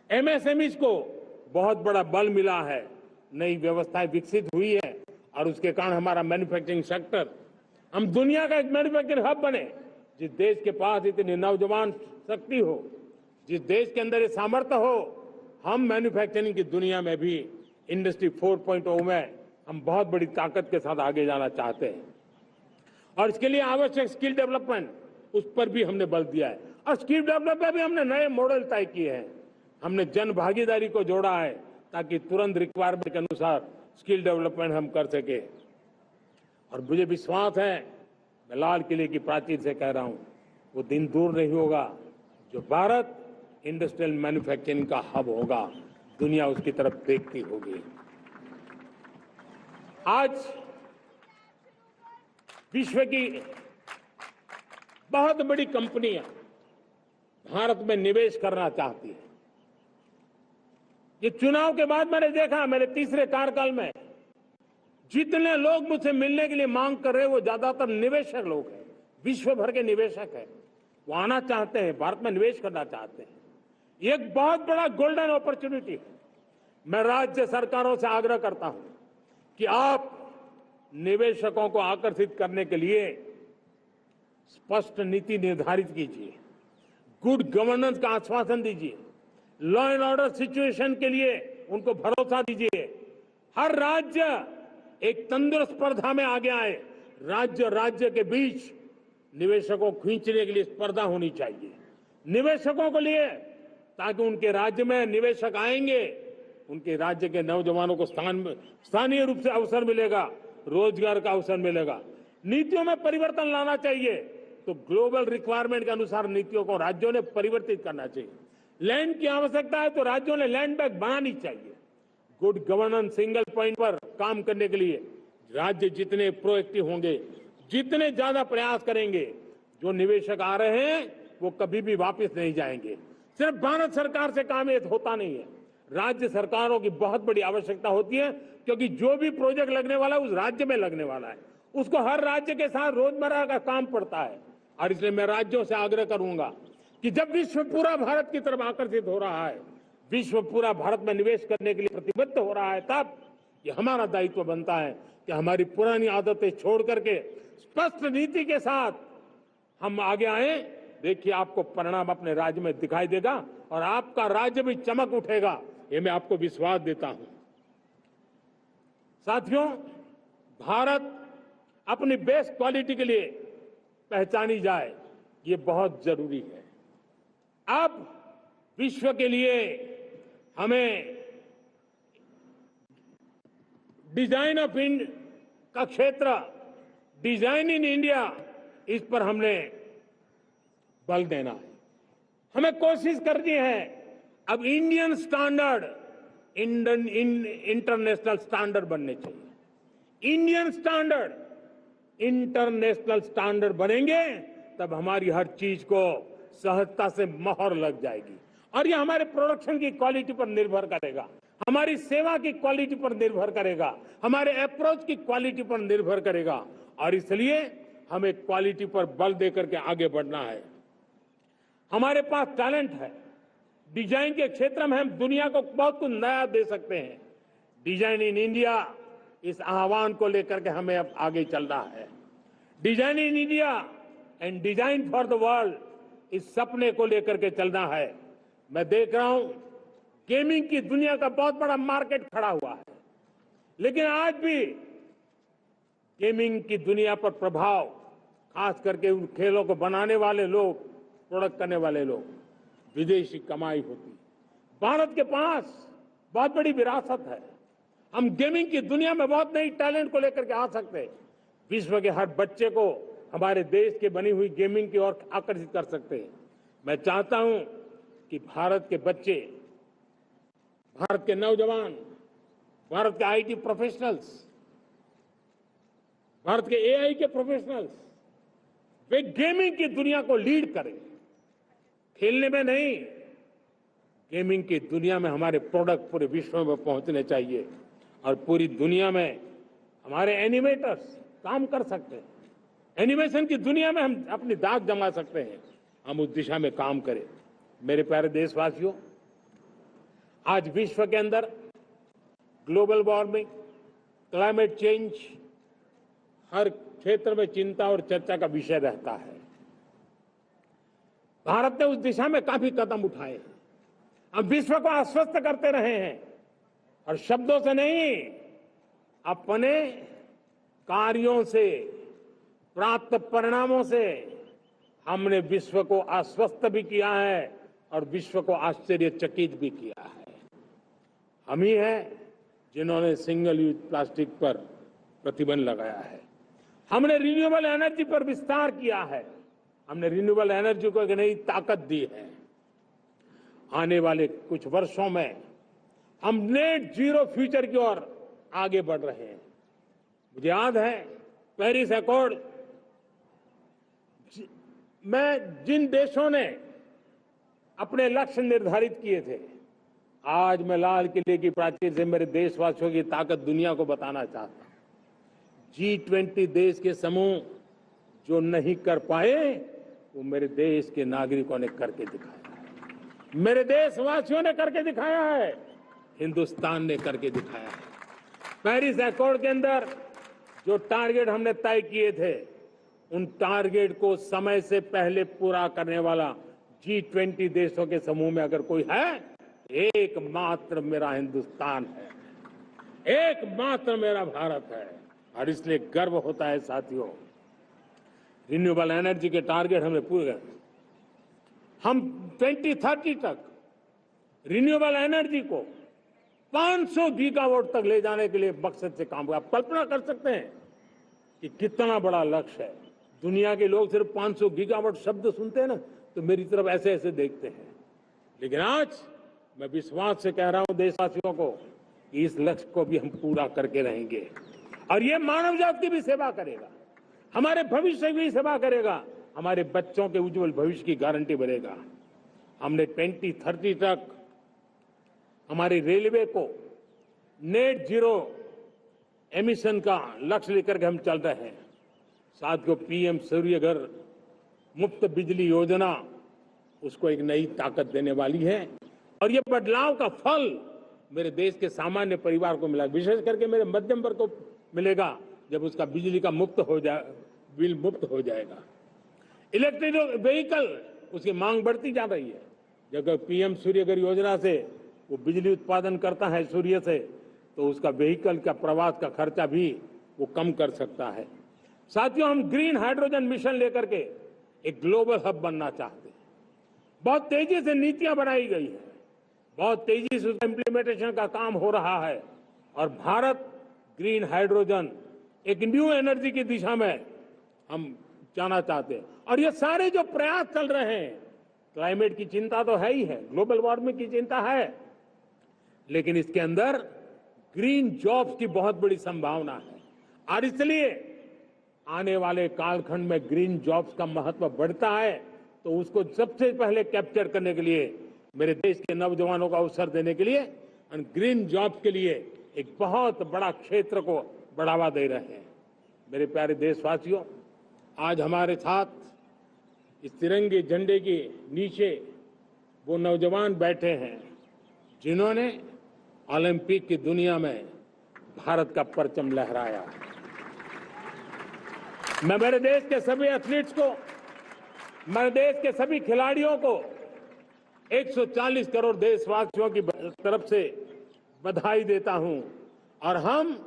एमएसएमईज को बहुत बड़ा बल मिला है, नई व्यवस्थाएं विकसित हुई है और उसके कारण हमारा मैन्युफैक्चरिंग सेक्टर, हम दुनिया का एक मैन्युफैक्चरिंग हब बने। जिस देश के पास इतनी नौजवान शक्ति हो, जिस देश के अंदर ये सामर्थ्य हो, हम मैन्युफैक्चरिंग की दुनिया में भी इंडस्ट्री 4.0 में हम बहुत बड़ी ताकत के साथ आगे जाना चाहते हैं। और इसके लिए आवश्यक स्किल डेवलपमेंट, उस पर भी हमने बल दिया है। और स्किल डेवलपमेंट में भी हमने नए मॉडल तय किए हैं। हमने जन भागीदारी को जोड़ा है ताकि तुरंत रिक्वायरमेंट के अनुसार स्किल डेवलपमेंट हम कर सके। और मुझे विश्वास है, मैं लाल किले की प्राचीर से कह रहा हूं, वो दिन दूर नहीं होगा जो भारत इंडस्ट्रियल मैन्युफैक्चरिंग का हब होगा। दुनिया उसकी तरफ देखती होगी। आज विश्व की बहुत बड़ी कंपनियां भारत में निवेश करना चाहती हैं। ये चुनाव के बाद मैंने देखा, मेरे तीसरे कार्यकाल में जितने लोग मुझसे मिलने के लिए मांग कर रहे हैं वो ज्यादातर निवेशक लोग हैं, विश्व भर के निवेशक हैं। वो आना चाहते हैं, भारत में निवेश करना चाहते हैं। ये एक बहुत बड़ा गोल्डन अपॉर्चुनिटी है। मैं राज्य सरकारों से आग्रह करता हूं कि आप निवेशकों को आकर्षित करने के लिए स्पष्ट नीति निर्धारित कीजिए, गुड गवर्नेंस का आश्वासन दीजिए, लॉ एंड ऑर्डर सिचुएशन के लिए उनको भरोसा दीजिए। हर राज्य एक तंदुरुस्त स्पर्धा में आगे आए। राज्य राज्य के बीच निवेशकों को खींचने के लिए स्पर्धा होनी चाहिए। निवेशकों को लिए, ताकि उनके राज्य में निवेशक आएंगे, उनके राज्य के नौजवानों को स्थानीय रूप से अवसर मिलेगा, रोजगार का अवसर मिलेगा। नीतियों में परिवर्तन लाना चाहिए तो ग्लोबल रिक्वायरमेंट के अनुसार नीतियों को राज्यों ने परिवर्तित करना चाहिए। लैंड की आवश्यकता है तो राज्यों ने लैंड बैंक बनानी चाहिए। गुड गवर्नेंस, सिंगल पॉइंट पर काम करने के लिए राज्य जितने प्रोएक्टिव होंगे, जितने ज्यादा प्रयास करेंगे, जो निवेशक आ रहे हैं वो कभी भी वापस नहीं जाएंगे। सिर्फ भारत सरकार से काम ये होता नहीं है, राज्य सरकारों की बहुत बड़ी आवश्यकता होती है, क्योंकि जो भी प्रोजेक्ट लगने वाला है उस राज्य में लगने वाला है, उसको हर राज्य के साथ रोजमर्रा का काम पड़ता है। और इसलिए मैं राज्यों से आग्रह करूंगा कि जब विश्व पूरा भारत की तरफ आकर्षित हो रहा है, विश्व पूरा भारत में निवेश करने के लिए प्रतिबद्ध हो रहा है, तब ये हमारा दायित्व बनता है कि हमारी पुरानी आदतें छोड़ करके स्पष्ट नीति के साथ हम आगे आए। देखिए, आपको परिणाम अपने राज्य में दिखाई देगा और आपका राज्य भी चमक उठेगा, ये मैं आपको विश्वास देता हूं। साथियों, भारत अपनी बेस्ट क्वालिटी के लिए पहचानी जाए, ये बहुत जरूरी है। अब विश्व के लिए हमें डिजाइन ऑफ इंडिया का क्षेत्र, डिजाइन इन इंडिया, इस पर हमने बल देना है। हमें कोशिश करनी है अब इंडियन स्टैंडर्ड इंटरनेशनल स्टैंडर्ड बनने चाहिए। इंडियन स्टैंडर्ड इंटरनेशनल स्टैंडर्ड बनेंगे तब हमारी हर चीज को सहजता से मोहर लग जाएगी और ये हमारे प्रोडक्शन की क्वालिटी पर निर्भर करेगा, हमारी सेवा की क्वालिटी पर निर्भर करेगा, हमारे अप्रोच की क्वालिटी पर निर्भर करेगा। और इसलिए हमें क्वालिटी पर बल देकर के आगे बढ़ना है। हमारे पास टैलेंट है, डिजाइन के क्षेत्र में हम दुनिया को बहुत कुछ नया दे सकते हैं। डिजाइन इन इंडिया, इस आह्वान को लेकर के हमें अब आगे चलना है। Design in India and design for the world, इस सपने को लेकर के चलना है। मैं देख रहा हूं गेमिंग की दुनिया का बहुत बड़ा मार्केट खड़ा हुआ है, लेकिन आज भी गेमिंग की दुनिया पर प्रभाव, खास करके उन खेलों को बनाने वाले लोग, प्रोडक्ट करने वाले लोग, विदेशी कमाई होती। भारत के पास बहुत बड़ी विरासत है। हम गेमिंग की दुनिया में बहुत नई टैलेंट को लेकर के आ सकते हैं। विश्व के हर बच्चे को हमारे देश के बनी हुई गेमिंग की ओर आकर्षित कर सकते हैं। मैं चाहता हूं कि भारत के बच्चे भारत के नौजवान, भारत के आईटी प्रोफेशनल्स, भारत के एआई के प्रोफेशनल्स, वे गेमिंग की दुनिया को लीड करें। खेलने में नहीं, गेमिंग की दुनिया में हमारे प्रोडक्ट पूरे विश्व में पहुंचने चाहिए और पूरी दुनिया में हमारे एनिमेटर्स काम कर सकते हैं। एनिमेशन की दुनिया में हम अपनी दाग जमा सकते हैं। हम उस दिशा में काम करें। मेरे प्यारे देशवासियों, आज विश्व के अंदर ग्लोबल वार्मिंग, क्लाइमेट चेंज हर क्षेत्र में चिंता और चर्चा का विषय रहता है। भारत ने उस दिशा में काफी कदम उठाए हैं। हम विश्व को आश्वस्त करते रहे हैं और शब्दों से नहीं, अपने कार्यों से, प्राप्त परिणामों से हमने विश्व को आश्वस्त भी किया है और विश्व को आश्चर्यचकित भी किया है। हम ही हैं जिन्होंने सिंगल यूज प्लास्टिक पर प्रतिबंध लगाया है। हमने रिन्यूएबल एनर्जी पर विस्तार किया है। हमने रिन्यूएबल एनर्जी को एक नई ताकत दी है। आने वाले कुछ वर्षों में हम नेट जीरो फ्यूचर की ओर आगे बढ़ रहे हैं। मुझे याद है पेरिस एकॉर्ड में जिन देशों ने अपने लक्ष्य निर्धारित किए थे, आज मैं लाल किले की प्राचीर से मेरे देशवासियों की ताकत दुनिया को बताना चाहता हूं। G20 देश के समूह जो नहीं कर पाए, वो मेरे देश के नागरिकों ने करके दिखाया है। मेरे देशवासियों ने करके दिखाया है। हिंदुस्तान ने करके दिखाया है। पेरिस एकॉर्ड के अंदर जो टारगेट हमने तय किए थे, उन टारगेट को समय से पहले पूरा करने वाला G20 देशों के समूह में अगर कोई है, एकमात्र मेरा हिंदुस्तान है, एकमात्र मेरा भारत है। और इसलिए गर्व होता है साथियों। रिन्यूएबल एनर्जी के टारगेट हमने पूरे कर, हम 2030 तक रिन्यूएबल एनर्जी को 500 गीगावाट तक ले जाने के लिए मकसद से काम कर। आप कल्पना कर सकते हैं कि कितना बड़ा लक्ष्य है। दुनिया के लोग सिर्फ 500 गीगावाट शब्द सुनते हैं ना, तो मेरी तरफ ऐसे ऐसे देखते हैं। लेकिन आज मैं विश्वास से कह रहा हूं देशवासियों को कि इस लक्ष्य को भी हम पूरा करके रहेंगे और ये मानव जाति की भी सेवा करेगा, हमारे भविष्य की भी सेवा करेगा, हमारे बच्चों के उज्जवल भविष्य की गारंटी बनेगा। हमने 2030 तक हमारी रेलवे को नेट जीरो एमिशन का लक्ष्य लेकर के हम चल रहे हैं। साथियों, पीएम सूर्य घर मुफ्त बिजली योजना उसको एक नई ताकत देने वाली है और ये बदलाव का फल मेरे देश के सामान्य परिवार को मिला, विशेष करके मेरे मध्यम वर्ग को मिलेगा जब उसका बिजली का बिल मुफ्त हो जाएगा। इलेक्ट्रिक व्हीकल उसकी मांग बढ़ती जा रही है। जब पीएम सूर्य घर योजना से वो बिजली उत्पादन करता है सूर्य से, तो उसका व्हीकल का प्रवास का खर्चा भी वो कम कर सकता है। साथियों, हम ग्रीन हाइड्रोजन मिशन लेकर के एक ग्लोबल हब बनना चाहते हैं। बहुत तेजी से नीतियां बनाई गई है, बहुत तेजी से उसका इम्प्लीमेंटेशन का काम हो रहा है और भारत ग्रीन हाइड्रोजन एक न्यू एनर्जी की दिशा में हम जाना चाहते हैं। और ये सारे जो प्रयास चल रहे हैं, क्लाइमेट की चिंता तो है ही है, ग्लोबल वार्मिंग की चिंता है, लेकिन इसके अंदर ग्रीन जॉब्स की बहुत बड़ी संभावना है और इसलिए आने वाले कालखंड में ग्रीन जॉब्स का महत्व बढ़ता है। तो उसको सबसे पहले कैप्चर करने के लिए मेरे देश के नौजवानों को अवसर देने के लिए और ग्रीन जॉब्स के लिए एक बहुत बड़ा क्षेत्र को बढ़ावा दे रहे हैं। मेरे प्यारे देशवासियों, आज हमारे साथ इस तिरंगे झंडे के नीचे वो नौजवान बैठे हैं जिन्होंने ओलंपिक की दुनिया में भारत का परचम लहराया। मैं मेरे देश के सभी एथलीट्स को, मेरे देश के सभी खिलाड़ियों को 140 करोड़ देशवासियों की तरफ से बधाई देता हूं और हम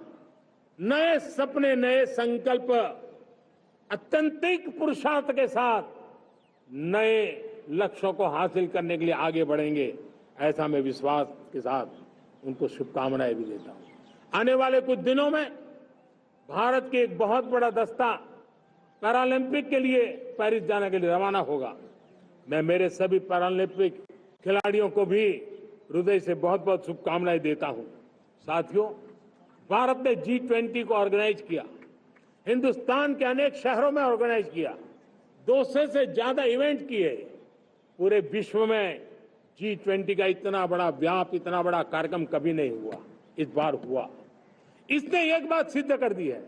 नए सपने, नए संकल्प, अत्यंतिक पुरुषार्थ के साथ नए लक्ष्यों को हासिल करने के लिए आगे बढ़ेंगे। ऐसा मैं विश्वास के साथ उनको शुभकामनाएं भी देता हूं। आने वाले कुछ दिनों में भारत के एक बहुत बड़ा दस्ता पैरालंपिक के लिए पेरिस जाने के लिए रवाना होगा। मैं मेरे सभी पैरालंपिक खिलाड़ियों को भी हृदय से बहुत बहुत शुभकामनाएं देता हूं। साथियों, भारत ने G20 को ऑर्गेनाइज किया, हिंदुस्तान के अनेक शहरों में ऑर्गेनाइज किया, 200 से ज्यादा इवेंट किए। पूरे विश्व में G20 का इतना बड़ा व्याप, इतना बड़ा कार्यक्रम कभी नहीं हुआ, इस बार हुआ। इसने एक बात सिद्ध कर दी है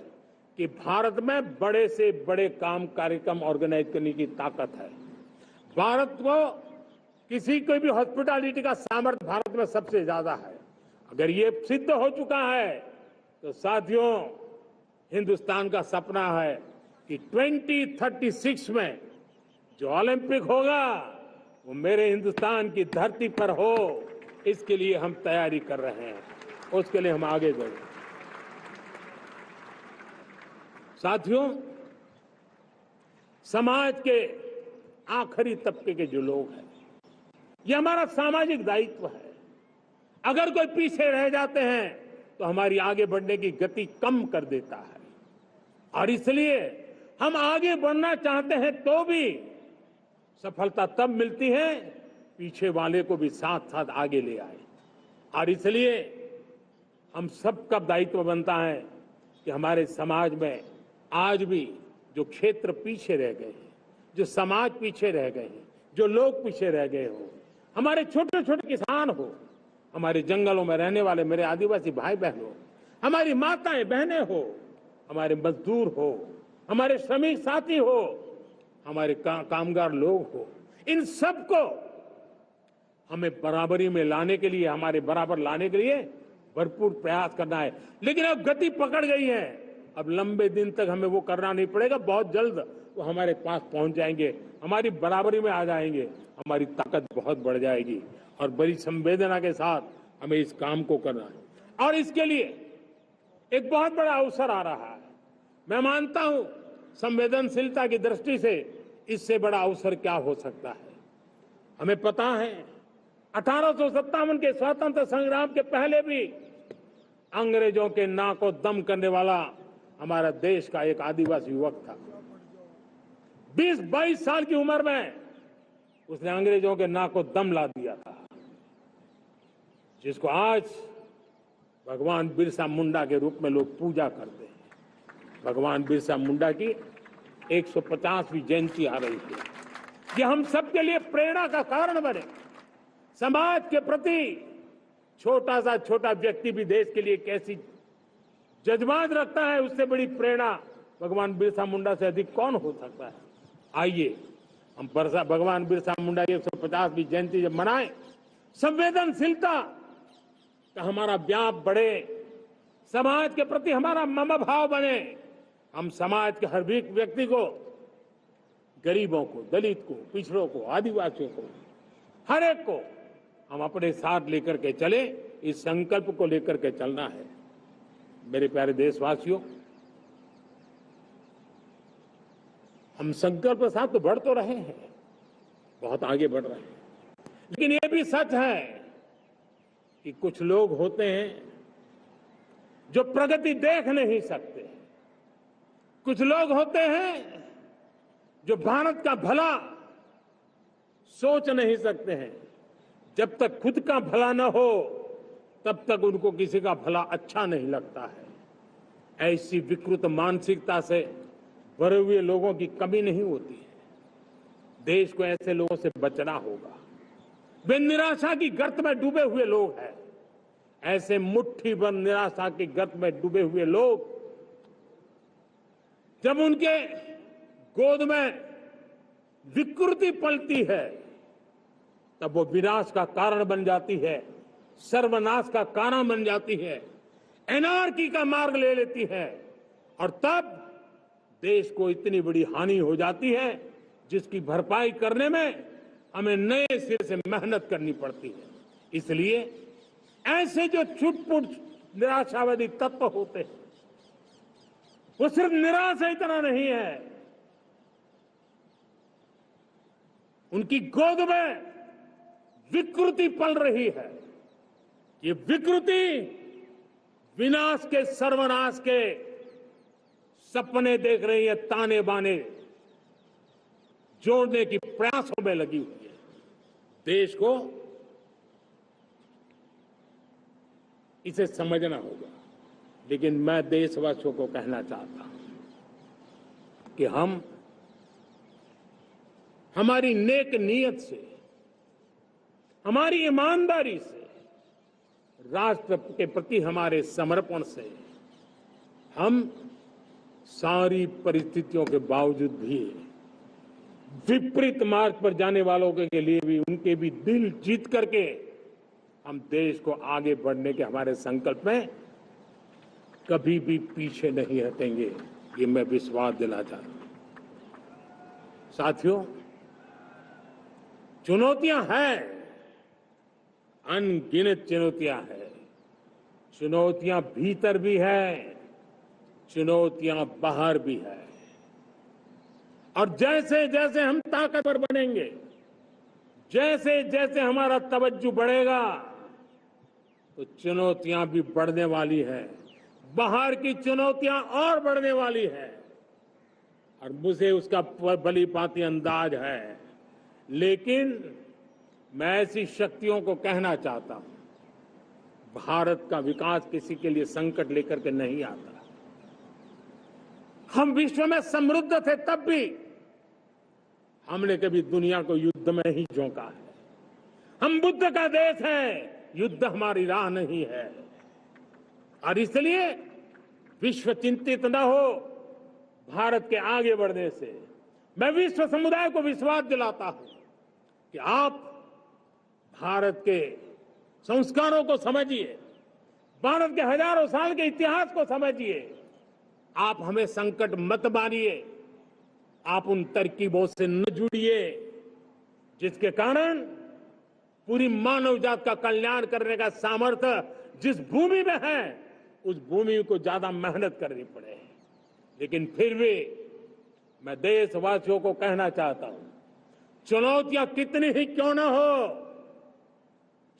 कि भारत में बड़े से बड़े काम, कार्यक्रम ऑर्गेनाइज करने की ताकत है। भारत को किसी को भी हॉस्पिटैलिटी का सामर्थ्य भारत में सबसे ज्यादा है। अगर ये सिद्ध हो चुका है तो साथियों, हिंदुस्तान का सपना है कि 2036 में जो ओलंपिक होगा वो मेरे हिंदुस्तान की धरती पर हो। इसके लिए हम तैयारी कर रहे हैं, उसके लिए हम आगे बढ़े। साथियों, समाज के आखिरी तबके के जो लोग हैं, ये हमारा सामाजिक दायित्व है। अगर कोई पीछे रह जाते हैं तो हमारी आगे बढ़ने की गति कम कर देता है, और इसलिए हम आगे बढ़ना चाहते हैं तो भी सफलता तब मिलती है पीछे वाले को भी साथ साथ आगे ले आए। और इसलिए हम सबका दायित्व बनता है कि हमारे समाज में आज भी जो क्षेत्र पीछे रह गए हैं, जो समाज पीछे रह गए हैं, जो लोग पीछे रह गए हो, हमारे छोटे छोटे किसान हो, हमारे जंगलों में रहने वाले मेरे आदिवासी भाई बहन हो, हमारी माताएं बहनें हो, हमारे मजदूर हो, हमारे श्रमिक साथी हो, हमारे कामगार लोग हो, इन सबको हमें बराबरी में लाने के लिए, हमारे बराबर लाने के लिए भरपूर प्रयास करना है। लेकिन अब गति पकड़ गई है, अब लंबे दिन तक हमें वो करना नहीं पड़ेगा। बहुत जल्द वो हमारे पास पहुंच जाएंगे, हमारी बराबरी में आ जाएंगे, हमारी ताकत बहुत बढ़ जाएगी। और बड़ी संवेदना के साथ हमें इस काम को करना है। और इसके लिए एक बहुत बड़ा अवसर आ रहा है। मैं मानता हूं संवेदनशीलता की दृष्टि से इससे बड़ा अवसर क्या हो सकता है। हमें पता है 1857 के स्वतंत्र संग्राम के पहले भी अंग्रेजों के नाक को दम करने वाला हमारा देश का एक आदिवासी युवक था। 20-22 साल की उम्र में उसने अंग्रेजों के नाक को दम ला दिया था, जिसको आज भगवान बिरसा मुंडा के रूप में लोग पूजा करते हैं। भगवान बिरसा मुंडा की 150वीं जयंती आ रही है। ये हम सबके लिए प्रेरणा का कारण बने। समाज के प्रति छोटा सा छोटा व्यक्ति भी देश के लिए कैसी जज्बात रखता है, उससे बड़ी प्रेरणा भगवान बिरसा मुंडा से अधिक कौन हो सकता है। आइए हम भगवान बिरसा मुंडा की 150वीं जयंती जब मनाएं, संवेदनशीलता का हमारा व्याप बढ़े, समाज के प्रति हमारा ममभाव बने। हम समाज के हर व्यक्ति को, गरीबों को, दलित को, पिछड़ों को, आदिवासियों को, हर एक को हम अपने साथ लेकर के चले। इस संकल्प को लेकर के चलना है। मेरे प्यारे देशवासियों, हम संकल्प के साथ तो बढ़ तो रहे हैं, बहुत आगे बढ़ रहे हैं, लेकिन ये भी सच है कि कुछ लोग होते हैं जो प्रगति देख नहीं सकते। कुछ लोग होते हैं जो भारत का भला सोच नहीं सकते हैं। जब तक खुद का भला न हो तब तक उनको किसी का भला अच्छा नहीं लगता है। ऐसी विकृत मानसिकता से भरे हुए लोगों की कमी नहीं होती है। देश को ऐसे लोगों से बचना होगा। वे निराशा की गर्त में डूबे हुए लोग हैं। ऐसे मुट्ठी भर निराशा की गर्त में डूबे हुए लोग, जब उनके गोद में विकृति पलती है तब वो विनाश का कारण बन जाती है, सर्वनाश का कारण बन जाती है, एनार्की का मार्ग ले लेती है। और तब देश को इतनी बड़ी हानि हो जाती है जिसकी भरपाई करने में हमें नए सिरे से मेहनत करनी पड़ती है। इसलिए ऐसे जो छुटपुट निराशावादी तत्व होते हैं, वो सिर्फ निराशा इतना नहीं है, उनकी गोद में विकृति पल रही है। ये विकृति विनाश के, सर्वनाश के सपने देख रही है, ताने बाने जोड़ने की प्रयासों में लगी हुई है। देश को इसे समझना होगा। लेकिन मैं देशवासियों को कहना चाहता हूं कि हम हमारी नेक नीयत से, हमारी ईमानदारी से, राष्ट्र के प्रति हमारे समर्पण से हम सारी परिस्थितियों के बावजूद भी विपरीत मार्ग पर जाने वालों के लिए भी उनके भी दिल जीत करके हम देश को आगे बढ़ने के हमारे संकल्प में कभी भी पीछे नहीं हटेंगे, ये मैं विश्वास दिलाना चाहता हूं। साथियों, चुनौतियां हैं, अनगिनत चुनौतियां हैं। चुनौतियां भीतर भी है, चुनौतियां बाहर भी है। और जैसे जैसे हम ताकतवर बनेंगे, जैसे जैसे हमारा तवज्जो बढ़ेगा, तो चुनौतियां भी बढ़ने वाली है, बाहर की चुनौतियां और बढ़ने वाली है। और मुझे उसका भली भांति अंदाज है। लेकिन मैं ऐसी शक्तियों को कहना चाहता हूं, भारत का विकास किसी के लिए संकट लेकर के नहीं आता। हम विश्व में समृद्ध थे, तब भी हमने कभी दुनिया को युद्ध में ही झोंका है। हम बुद्ध का देश है, युद्ध हमारी राह नहीं है। और इसलिए विश्व चिंतित न हो भारत के आगे बढ़ने से। मैं विश्व समुदाय को विश्वास दिलाता हूं कि आप भारत के संस्कारों को समझिए, भारत के हजारों साल के इतिहास को समझिए। आप हमें संकट मत मानिए, आप उन तरकीबों से न जुड़िए जिसके कारण पूरी मानव जात का कल्याण करने का सामर्थ्य जिस भूमि में है, उस भूमि को ज्यादा मेहनत करनी पड़े। लेकिन फिर भी मैं देशवासियों को कहना चाहता हूं, चुनौतियां कितनी ही क्यों न हो,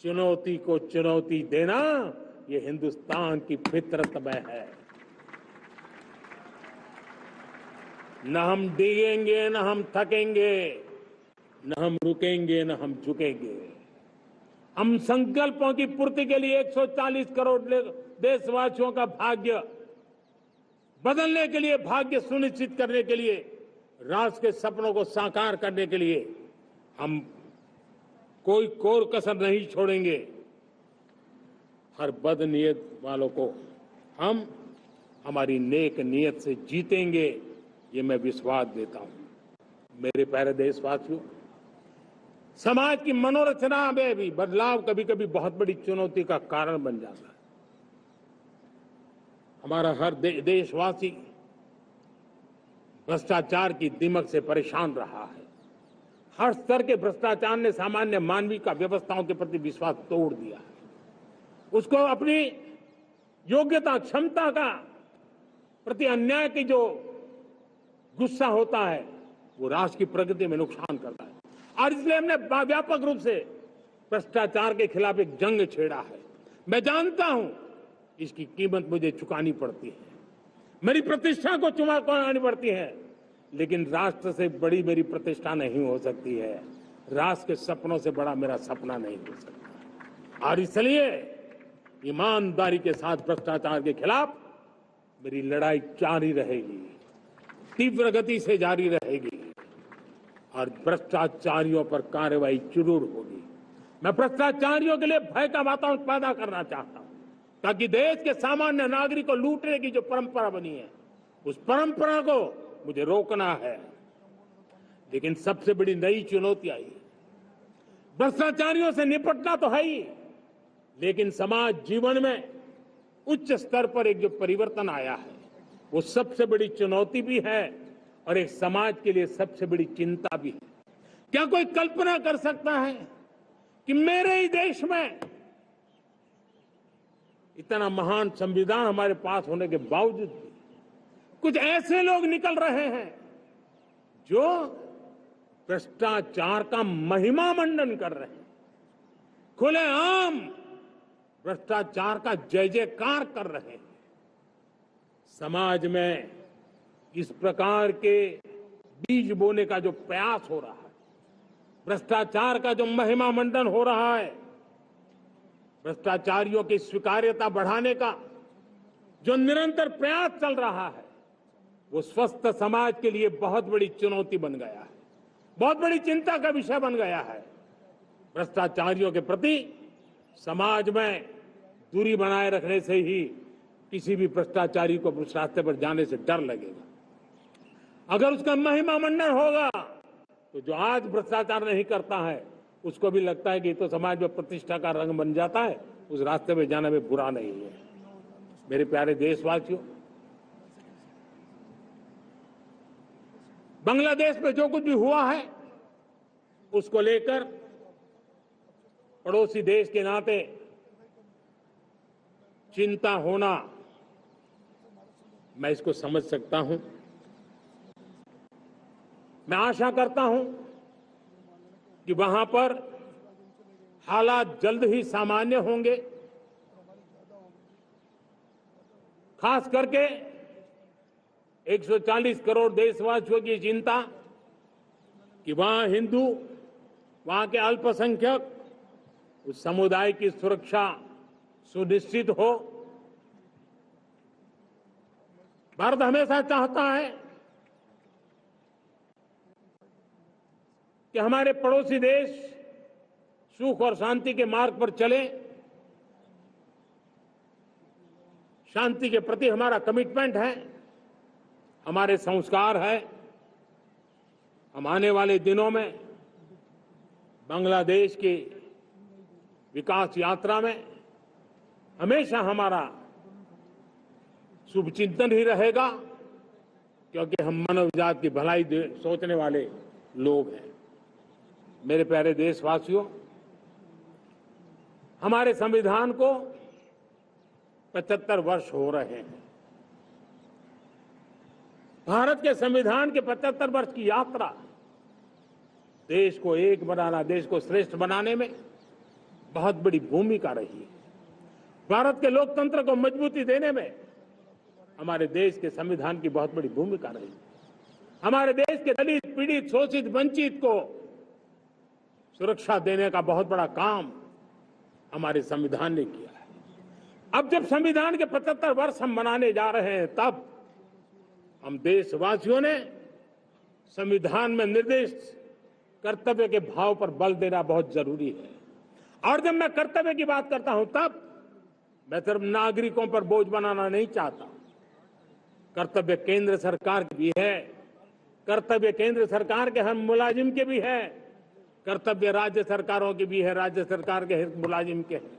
चुनौती को चुनौती देना ये हिंदुस्तान की फितरत में है। न हम डिगेंगे, न हम थकेंगे, न हम रुकेंगे, न हम झुकेंगे। हम संकल्पों की पूर्ति के लिए 140 करोड़ देशवासियों का भाग्य बदलने के लिए, भाग्य सुनिश्चित करने के लिए, राष्ट्र के सपनों को साकार करने के लिए हम कोई कोर कसर नहीं छोड़ेंगे। हर बदनीयत वालों को हम हमारी नेक नीयत से जीतेंगे, ये मैं विश्वास देता हूं। मेरे प्यारे देशवासियों, समाज की मनोरचना में भी बदलाव कभी कभी बहुत बड़ी चुनौती का कारण बन जाता है। हमारा हर देशवासी भ्रष्टाचार की दिमक से परेशान रहा है। हर स्तर के भ्रष्टाचार ने सामान्य मानवीय का व्यवस्थाओं के प्रति विश्वास तोड़ दिया है। उसको अपनी योग्यता, क्षमता का प्रति अन्याय की जो गुस्सा होता है, वो राष्ट्र की प्रगति में नुकसान करता है। और इसलिए हमने व्यापक रूप से भ्रष्टाचार के खिलाफ एक जंग छेड़ा है। मैं जानता हूं इसकी कीमत मुझे चुकानी पड़ती है, मेरी प्रतिष्ठा को चुकानी पड़ती है, लेकिन राष्ट्र से बड़ी मेरी प्रतिष्ठा नहीं हो सकती है, राष्ट्र के सपनों से बड़ा मेरा सपना नहीं हो सकता। और इसलिए ईमानदारी के साथ भ्रष्टाचार के खिलाफ मेरी लड़ाई जारी रहेगी, तीव्र गति से जारी रहेगी और भ्रष्टाचारियों पर कार्रवाई जरूर होगी। मैं भ्रष्टाचारियों के लिए भय का वातावरण पैदा करना चाहता हूं, ताकि देश के सामान्य नागरिक को लूटने की जो परंपरा बनी है, उस परंपरा को मुझे रोकना है। लेकिन सबसे बड़ी नई चुनौती आई, भ्रष्टाचारियों से निपटना तो है ही, लेकिन समाज जीवन में उच्च स्तर पर एक जो परिवर्तन आया है, वो सबसे बड़ी चुनौती भी है और एक समाज के लिए सबसे बड़ी चिंता भी है। क्या कोई कल्पना कर सकता है कि मेरे ही देश में इतना महान संविधान हमारे पास होने के बावजूद भी कुछ ऐसे लोग निकल रहे हैं जो भ्रष्टाचार का महिमा मंडन कर रहे हैं, खुलेआम भ्रष्टाचार का जय जयकार कर रहे हैं। समाज में इस प्रकार के बीज बोने का जो प्रयास हो रहा है, भ्रष्टाचार का जो महिमा मंडन हो रहा है, भ्रष्टाचारियों की स्वीकार्यता बढ़ाने का जो निरंतर प्रयास चल रहा है, वो स्वस्थ समाज के लिए बहुत बड़ी चुनौती बन गया है, बहुत बड़ी चिंता का विषय बन गया है। भ्रष्टाचारियों के प्रति समाज में दूरी बनाए रखने से ही किसी भी भ्रष्टाचारी को उस रास्ते पर जाने से डर लगेगा। अगर उसका महिमा मंडन होगा तो जो आज भ्रष्टाचार नहीं करता है उसको भी लगता है कि तो समाज में प्रतिष्ठा का रंग बन जाता है, उस रास्ते में जाने में बुरा नहीं है। मेरे प्यारे देशवासियों, बांग्लादेश में जो कुछ भी हुआ है उसको लेकर पड़ोसी देश के नाते चिंता होना, मैं इसको समझ सकता हूं। मैं आशा करता हूं कि वहां पर हालात जल्द ही सामान्य होंगे, खास करके 140 करोड़ देशवासियों की चिंता कि वहां हिंदू, वहां के अल्पसंख्यक, उस समुदाय की सुरक्षा सुनिश्चित हो। भारत हमेशा चाहता है कि हमारे पड़ोसी देश सुख और शांति के मार्ग पर चले। शांति के प्रति हमारा कमिटमेंट है, हमारे संस्कार है। हम आने वाले दिनों में बांग्लादेश की विकास यात्रा में हमेशा हमारा शुभचिंतन ही रहेगा, क्योंकि हम मानव जाति की भलाई सोचने वाले लोग हैं। मेरे प्यारे देशवासियों, हमारे संविधान को 75 वर्ष हो रहे हैं। भारत के संविधान के 75 वर्ष की यात्रा देश को एक बनाना, देश को श्रेष्ठ बनाने में बहुत बड़ी भूमिका रही है। भारत के लोकतंत्र को मजबूती देने में हमारे देश के संविधान की बहुत बड़ी भूमिका रही। हमारे देश के दलित, पीड़ित, शोषित, वंचित को सुरक्षा देने का बहुत बड़ा काम हमारे संविधान ने किया है। अब जब संविधान के 75 वर्ष हम मनाने जा रहे हैं, तब हम देशवासियों ने संविधान में निर्दिष्ट कर्तव्य के भाव पर बल देना बहुत जरूरी है। और जब मैं कर्तव्य की बात करता हूं, तब मैं सिर्फ नागरिकों पर बोझ बनाना नहीं चाहता। कर्तव्य केंद्र सरकार की भी है, कर्तव्य केंद्र सरकार के हर मुलाजिम के भी है, कर्तव्य राज्य सरकारों के भी है, राज्य सरकार के हर मुलाजिम के हैं,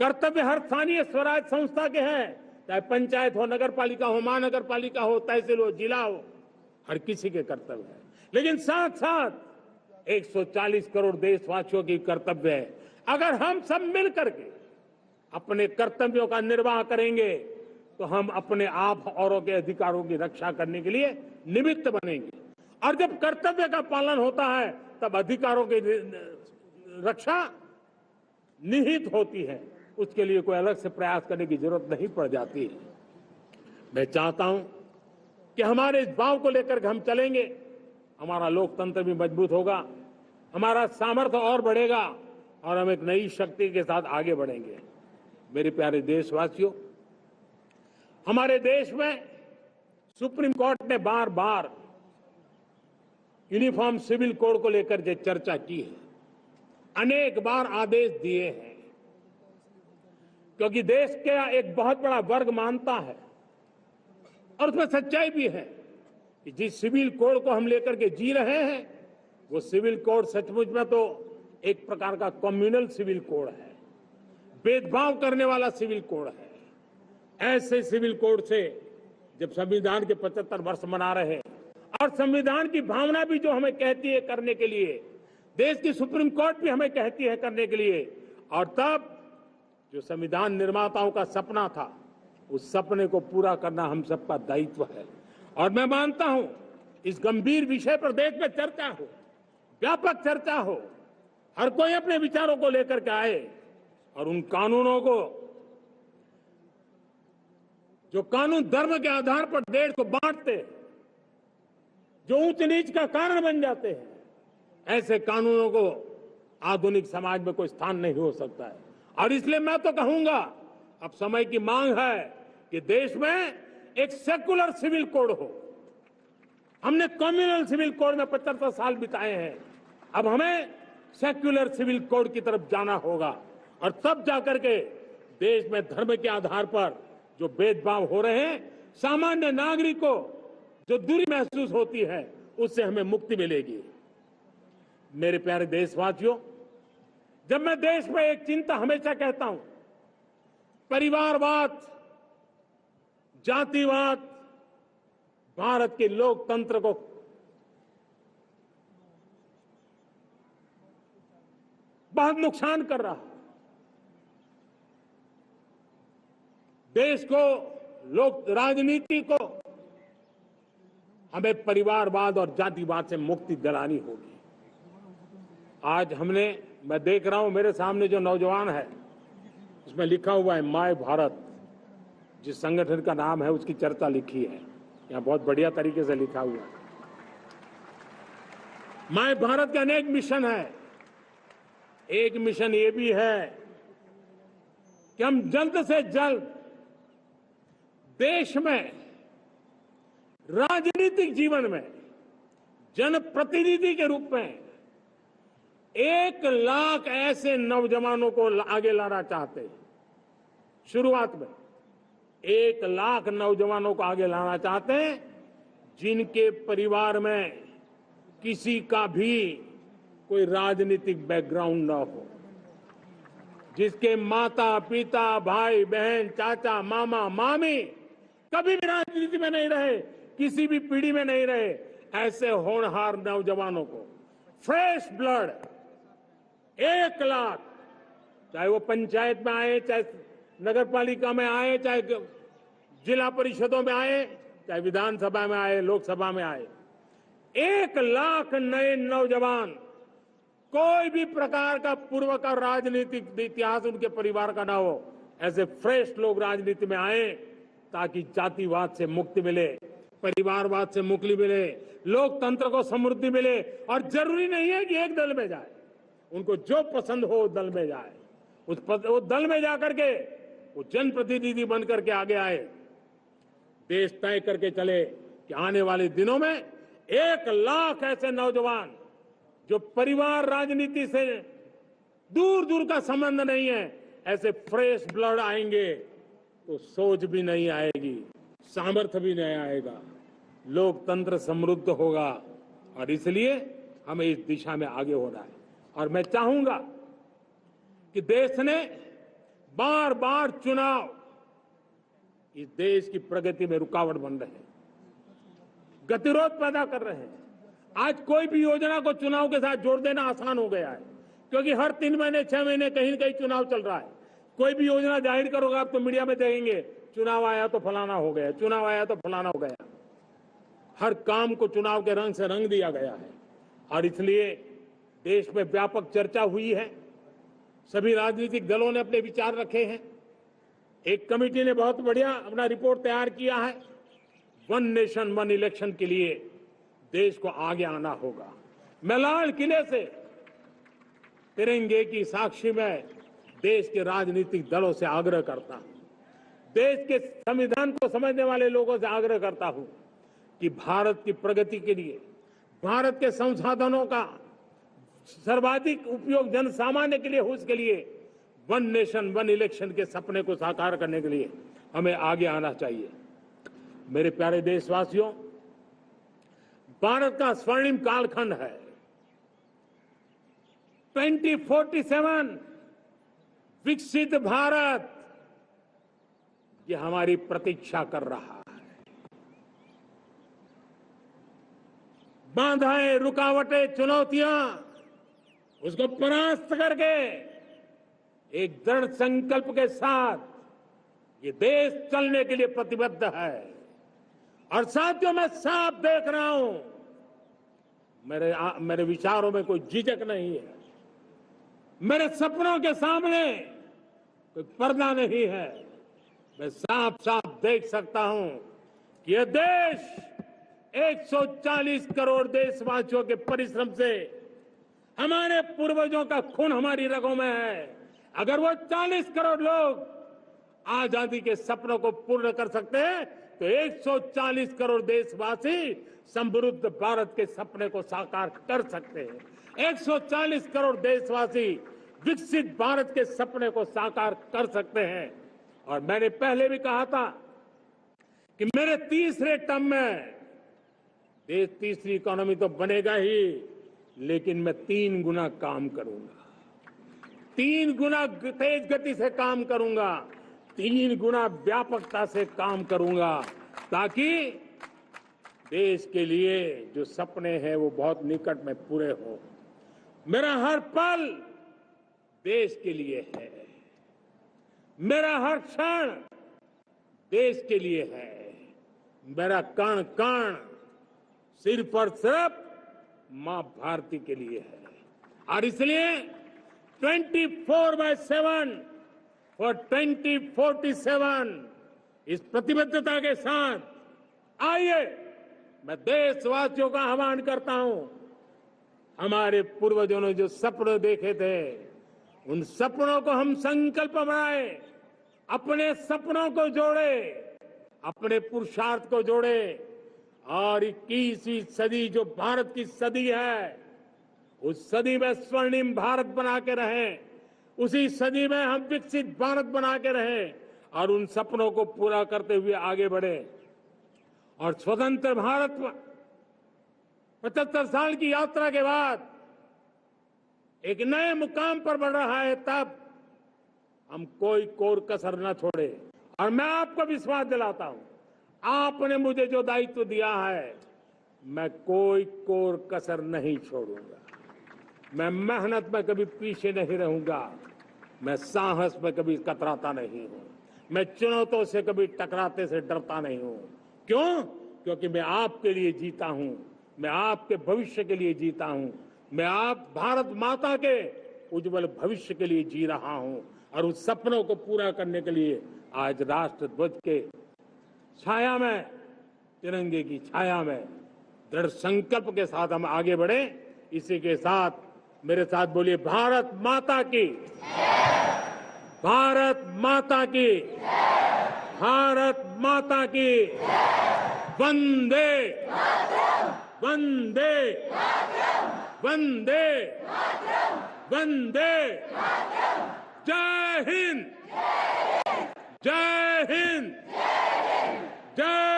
कर्तव्य हर स्थानीय स्वराज संस्था के हैं, चाहे पंचायत हो, नगर पालिका हो, महानगर पालिका हो, तहसील हो, जिला हो, हर किसी के कर्तव्य है। लेकिन साथ साथ 140 करोड़ देशवासियों की कर्तव्य है। अगर हम सब मिल करके अपने कर्तव्यों का निर्वाह करेंगे तो हम अपने आप औरों के अधिकारों की रक्षा करने के लिए निमित्त बनेंगे। और जब कर्तव्य का पालन होता है तब अधिकारों की रक्षा निहित होती है, उसके लिए कोई अलग से प्रयास करने की जरूरत नहीं पड़ जाती है। मैं चाहता हूं कि हमारे इस भाव को लेकर हम चलेंगे, हमारा लोकतंत्र भी मजबूत होगा, हमारा सामर्थ्य और बढ़ेगा और हम एक नई शक्ति के साथ आगे बढ़ेंगे। मेरे प्यारे देशवासियों, हमारे देश में सुप्रीम कोर्ट ने बार बार यूनिफॉर्म सिविल कोड को लेकर जो चर्चा की है, अनेक बार आदेश दिए हैं, क्योंकि देश का एक बहुत बड़ा वर्ग मानता है और उसमें सच्चाई भी है कि जिस सिविल कोड को हम लेकर के जी रहे हैं, वो सिविल कोड सचमुच में तो एक प्रकार का कम्युनल सिविल कोड है, भेदभाव करने वाला सिविल कोड है। ऐसे सिविल कोड से जब संविधान के 75 वर्ष मना रहे हैं और संविधान की भावना भी जो हमें कहती है करने के लिए, देश की सुप्रीम कोर्ट भी हमें कहती है करने के लिए, और तब जो संविधान निर्माताओं का सपना था, उस सपने को पूरा करना हम सबका दायित्व है। और मैं मानता हूं इस गंभीर विषय पर देश में चर्चा हो, व्यापक चर्चा हो, हर कोई अपने विचारों को लेकर के आए और उन कानूनों को, जो कानून धर्म के आधार पर देश को बांटते, जो ऊंच नीच का कारण बन जाते हैं, ऐसे कानूनों को आधुनिक समाज में कोई स्थान नहीं हो सकता है। और इसलिए मैं तो कहूंगा, अब समय की मांग है कि देश में एक सेकुलर सिविल कोड हो। हमने कम्युनल सिविल कोड में 75 साल बिताए हैं, अब हमें सेक्युलर सिविल कोड की तरफ जाना होगा और तब जाकर के देश में धर्म के आधार पर जो भेदभाव हो रहे हैं, सामान्य नागरिक को जो दूरी महसूस होती है, उससे हमें मुक्ति मिलेगी। मेरे प्यारे देशवासियों, जब मैं देश में एक चिंता हमेशा कहता हूं, परिवारवाद, जातिवाद भारत के लोकतंत्र को बहुत नुकसान कर रहा है। देश को, लोक राजनीति को हमें परिवारवाद और जातिवाद से मुक्ति दिलानी होगी। आज मैं देख रहा हूं मेरे सामने जो नौजवान है, उसमें लिखा हुआ है माय भारत, जिस संगठन का नाम है उसकी चर्चा लिखी है, यहां बहुत बढ़िया तरीके से लिखा हुआ है। माय भारत के अनेक मिशन है। एक मिशन ये भी है कि हम जल्द से जल्द देश में राजनीतिक जीवन में जनप्रतिनिधि के रूप में 1 लाख ऐसे नौजवानों को आगे लाना चाहते हैं। शुरुआत में 1 लाख नौजवानों को आगे लाना चाहते हैं, जिनके परिवार में किसी का भी कोई राजनीतिक बैकग्राउंड न हो, जिसके माता पिता भाई बहन चाचा मामा मामी कभी भी राजनीति में नहीं रहे, किसी भी पीढ़ी में नहीं रहे, ऐसे होनहार नौजवानों को फ्रेश ब्लड 1 लाख, चाहे वो पंचायत में आए, चाहे नगर पालिका में आए, चाहे जिला परिषदों में आए, चाहे विधानसभा में आए, लोकसभा में आए, 1 लाख नए नौजवान, कोई भी प्रकार का पूर्व का राजनीतिक इतिहास उनके परिवार का ना हो, ऐसे फ्रेश लोग राजनीति में आए ताकि जातिवाद से मुक्ति मिले, परिवारवाद से मुक्ति मिले, लोकतंत्र को समृद्धि मिले। और जरूरी नहीं है कि एक दल में जाए, उनको जो पसंद हो उस दल में जाए, उस दल में जाकर के वो जनप्रतिनिधि बनकर के आगे आए। देश तय करके चले कि आने वाले दिनों में 1 लाख ऐसे नौजवान जो परिवार राजनीति से दूर दूर का संबंध नहीं है, ऐसे फ्रेश ब्लड आएंगे तो सोच भी नहीं आएगी, सामर्थ्य भी नहीं आएगा, लोकतंत्र समृद्ध होगा। और इसलिए हमें इस दिशा में आगे होना है। और मैं चाहूंगा कि देश ने बार बार चुनाव इस देश की प्रगति में रुकावट बन रहे हैं, गतिरोध पैदा कर रहे हैं। आज कोई भी योजना को चुनाव के साथ जोड़ देना आसान हो गया है, क्योंकि हर 3 महीने 6 महीने कहीं न कहीं चुनाव चल रहा है। कोई भी योजना जाहिर करोगे आप तो मीडिया में देखेंगे, चुनाव आया तो फलाना हो गया, चुनाव आया तो फलाना हो गया। हर काम को चुनाव के रंग से रंग दिया गया है। और इसलिए देश में व्यापक चर्चा हुई है, सभी राजनीतिक दलों ने अपने विचार रखे हैं। एक कमेटी ने बहुत बढ़िया अपना रिपोर्ट तैयार किया है। 1 नेशन 1 इलेक्शन के लिए देश को आगे आना होगा। मैं लाल किले से तिरंगे की साक्षी में देश के राजनीतिक दलों से आग्रह करता हूं, देश के संविधान को समझने वाले लोगों से आग्रह करता हूं कि भारत की प्रगति के लिए, भारत के संसाधनों का सर्वाधिक उपयोग जन सामान्य के लिए हो, उसके लिए 1 नेशन 1 इलेक्शन के सपने को साकार करने के लिए हमें आगे आना चाहिए। मेरे प्यारे देशवासियों, भारत का स्वर्णिम कालखंड है। 2047 विकसित भारत, ये हमारी प्रतीक्षा कर रहा है। बाधाएं, रुकावटें, चुनौतियां, उसको परास्त करके एक दृढ़ संकल्प के साथ ये देश चलने के लिए प्रतिबद्ध है। और साथियों, मैं साफ देख रहा हूं, मेरे विचारों में कोई झिझक नहीं है, मेरे सपनों के सामने कोई पर्दा नहीं है। मैं साफ साफ देख सकता हूं कि यह देश 140 करोड़ देशवासियों के परिश्रम से, हमारे पूर्वजों का खून हमारी रगों में है, अगर वो 40 करोड़ लोग आजादी के सपनों को पूर्ण कर सकते हैं तो 140 करोड़ देशवासी समृद्ध भारत के सपने को साकार कर सकते हैं। 140 करोड़ देशवासी विकसित भारत के सपने को साकार कर सकते हैं। और मैंने पहले भी कहा था कि मेरे तीसरे टर्म में देश तीसरी इकोनॉमी तो बनेगा ही, लेकिन मैं 3 गुना काम करूंगा, 3 गुना तेज गति से काम करूंगा, 3 गुना व्यापकता से काम करूंगा, ताकि देश के लिए जो सपने हैं वो बहुत निकट में पूरे हो। मेरा हर पल देश के लिए है, मेरा हर क्षण देश के लिए है, मेरा कण कण सिर्फ और सिर्फ मां भारती के लिए है। और इसलिए 24/7 और 2047 इस प्रतिबद्धता के साथ आइए मैं देशवासियों का आह्वान करता हूं। हमारे पूर्वजों ने जो सपने देखे थे उन सपनों को हम संकल्प बनाए, अपने सपनों को जोड़े, अपने पुरुषार्थ को जोड़े और 21वीं सदी जो भारत की सदी है उस सदी में स्वर्णिम भारत बना के रहें, उसी सदी में हम विकसित भारत बना के रहें और उन सपनों को पूरा करते हुए आगे बढ़े। और स्वतंत्र भारत 75 साल की यात्रा के बाद एक नए मुकाम पर बढ़ रहा है, तब हम कोई कोर कसर न छोड़े। और मैं आपको विश्वास दिलाता हूं, आपने मुझे जो दायित्व दिया है मैं कोई कोर कसर नहीं छोड़ूंगा। मैं मेहनत में कभी पीछे नहीं रहूंगा, मैं साहस में कभी कतराता नहीं हूं, मैं चुनौतियों से कभी टकराते से डरता नहीं हूं। क्यों? क्योंकि मैं आपके लिए जीता हूं, मैं आपके भविष्य के लिए जीता हूं, मैं आप भारत माता के उज्जवल भविष्य के लिए जी रहा हूं। और उस सपनों को पूरा करने के लिए आज राष्ट्र ध्वज के छाया में, तिरंगे की छाया में दृढ़ संकल्प के साथ हम आगे बढ़े। इसी के साथ मेरे साथ बोलिए, भारत माता की, भारत माता की, भारत माता की, वंदे वंदे वंदे वंदे। जय हिंद, जय हिंद, जय